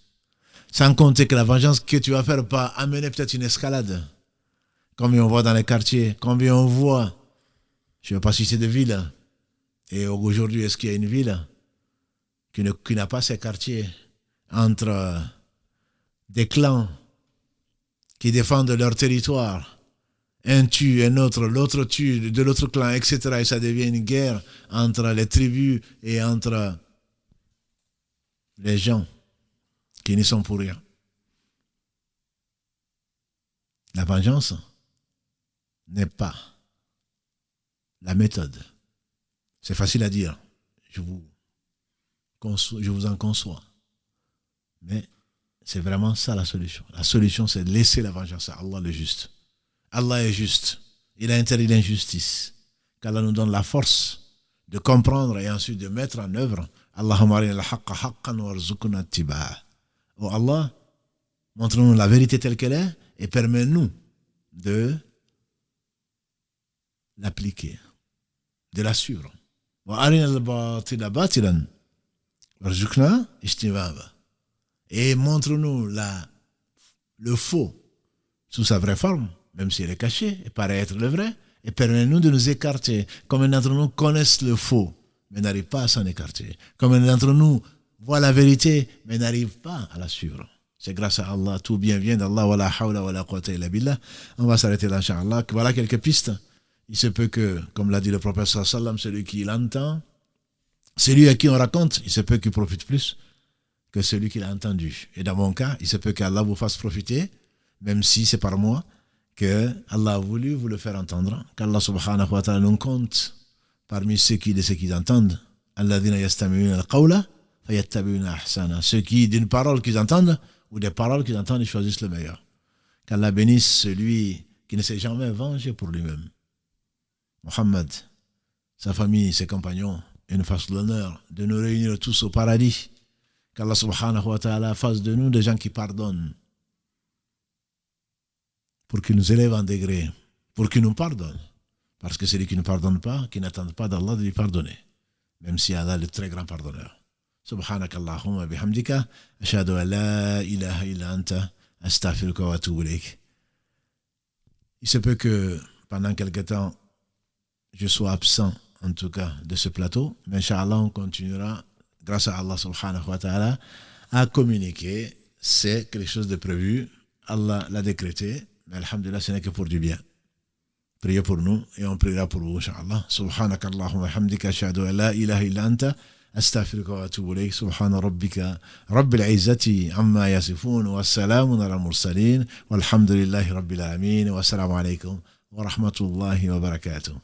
Sans compter que la vengeance que tu vas faire va amener peut-être une escalade. Combien on voit dans les quartiers, combien on voit, je ne vais pas citer de ville. Et aujourd'hui, est-ce qu'il y a une ville qui n'a pas ses quartiers entre des clans qui défendent leur territoire. Un tue un autre, l'autre tue de l'autre clan, etc. Et ça devient une guerre entre les tribus et entre les gens qui n'y sont pour rien. La vengeance n'est pas la méthode. C'est facile à dire. Je vous en conçois. Mais c'est vraiment ça la solution. La solution, c'est de laisser la vengeance à Allah le juste. Allah est juste. Il a interdit l'injustice. Qu'Allah nous donne la force de comprendre et ensuite de mettre en œuvre. Allahumma arina al-haqqa haqqan warzuqna ittiba'a. Oh Allah, montre-nous la vérité telle qu'elle est et permets-nous de l'appliquer, de la suivre. Wa arina al-batila batilan warzuqna ijtinaba. Et montre-nous le faux sous sa vraie forme, même s'il est caché et paraît être le vrai, et permets-nous de nous écarter. Combien d'entre nous connaissent le faux, mais n'arrivent pas à s'en écarter. Combien d'entre nous voient la vérité, mais n'arrivent pas à la suivre. C'est grâce à Allah, tout bien vient d'Allah, wa la hawla wa la quwwata illa billah. On va s'arrêter là, Inch'Allah. Voilà quelques pistes. Il se peut que, comme l'a dit le prophète sallallahu alayhi wa sallam, celui qui l'entend, celui à qui on raconte, il se peut qu'il profite plus que celui qui l'a entendu. Et dans mon cas, il se peut qu'Allah vous fasse profiter, même si c'est par moi, que Allah a voulu vous le faire entendre, qu'Allah subhanahu wa ta'ala nous compte parmi ceux qui entendent. Alladhina yastami'una al-qawla fayattabi'una ahsana. Ceux qui, d'une parole qu'ils entendent, ou des paroles qu'ils entendent, ils choisissent le meilleur. Qu'Allah bénisse celui qui ne s'est jamais vengé pour lui-même. Mohammed, sa famille, ses compagnons, et nous fasse l'honneur de nous réunir tous au paradis. Qu'Allah subhanahu wa ta'ala fasse de nous des gens qui pardonnent. Pour qu'il nous élève en degré. Pour qu'il nous pardonne. Parce que celui qui ne pardonne pas, qui n'attend pas d'Allah de lui pardonner. Même si Allah est le très grand pardonneur. Subhanaka Allahumma bihamdika. Ashhadu an la ilaha illa anta. Astaghfiruka wa atubu ilayk. Il se peut que pendant quelque temps, je sois absent, en tout cas, de ce plateau. Mais Inch'Allah, on continuera, grâce à Allah subhanahu wa ta'ala, à communiquer. C'est quelque chose de prévu. Allah l'a décrété. Mais alhamdulillah, ce n'est que pour du bien. Priez pour nous et on priera pour vous, Inch'Allah. Subhanaka Allahumma hamdika ashhadu an la ilaha illa anta astaghfiruka wa atubu ilayk. Subhana rabbika rabbil izzati amma yasifun wa salamun ala al-mursalin walhamdulillahi rabbil alamin wa assalamu alaykum wa rahmatullahi wa barakatuh.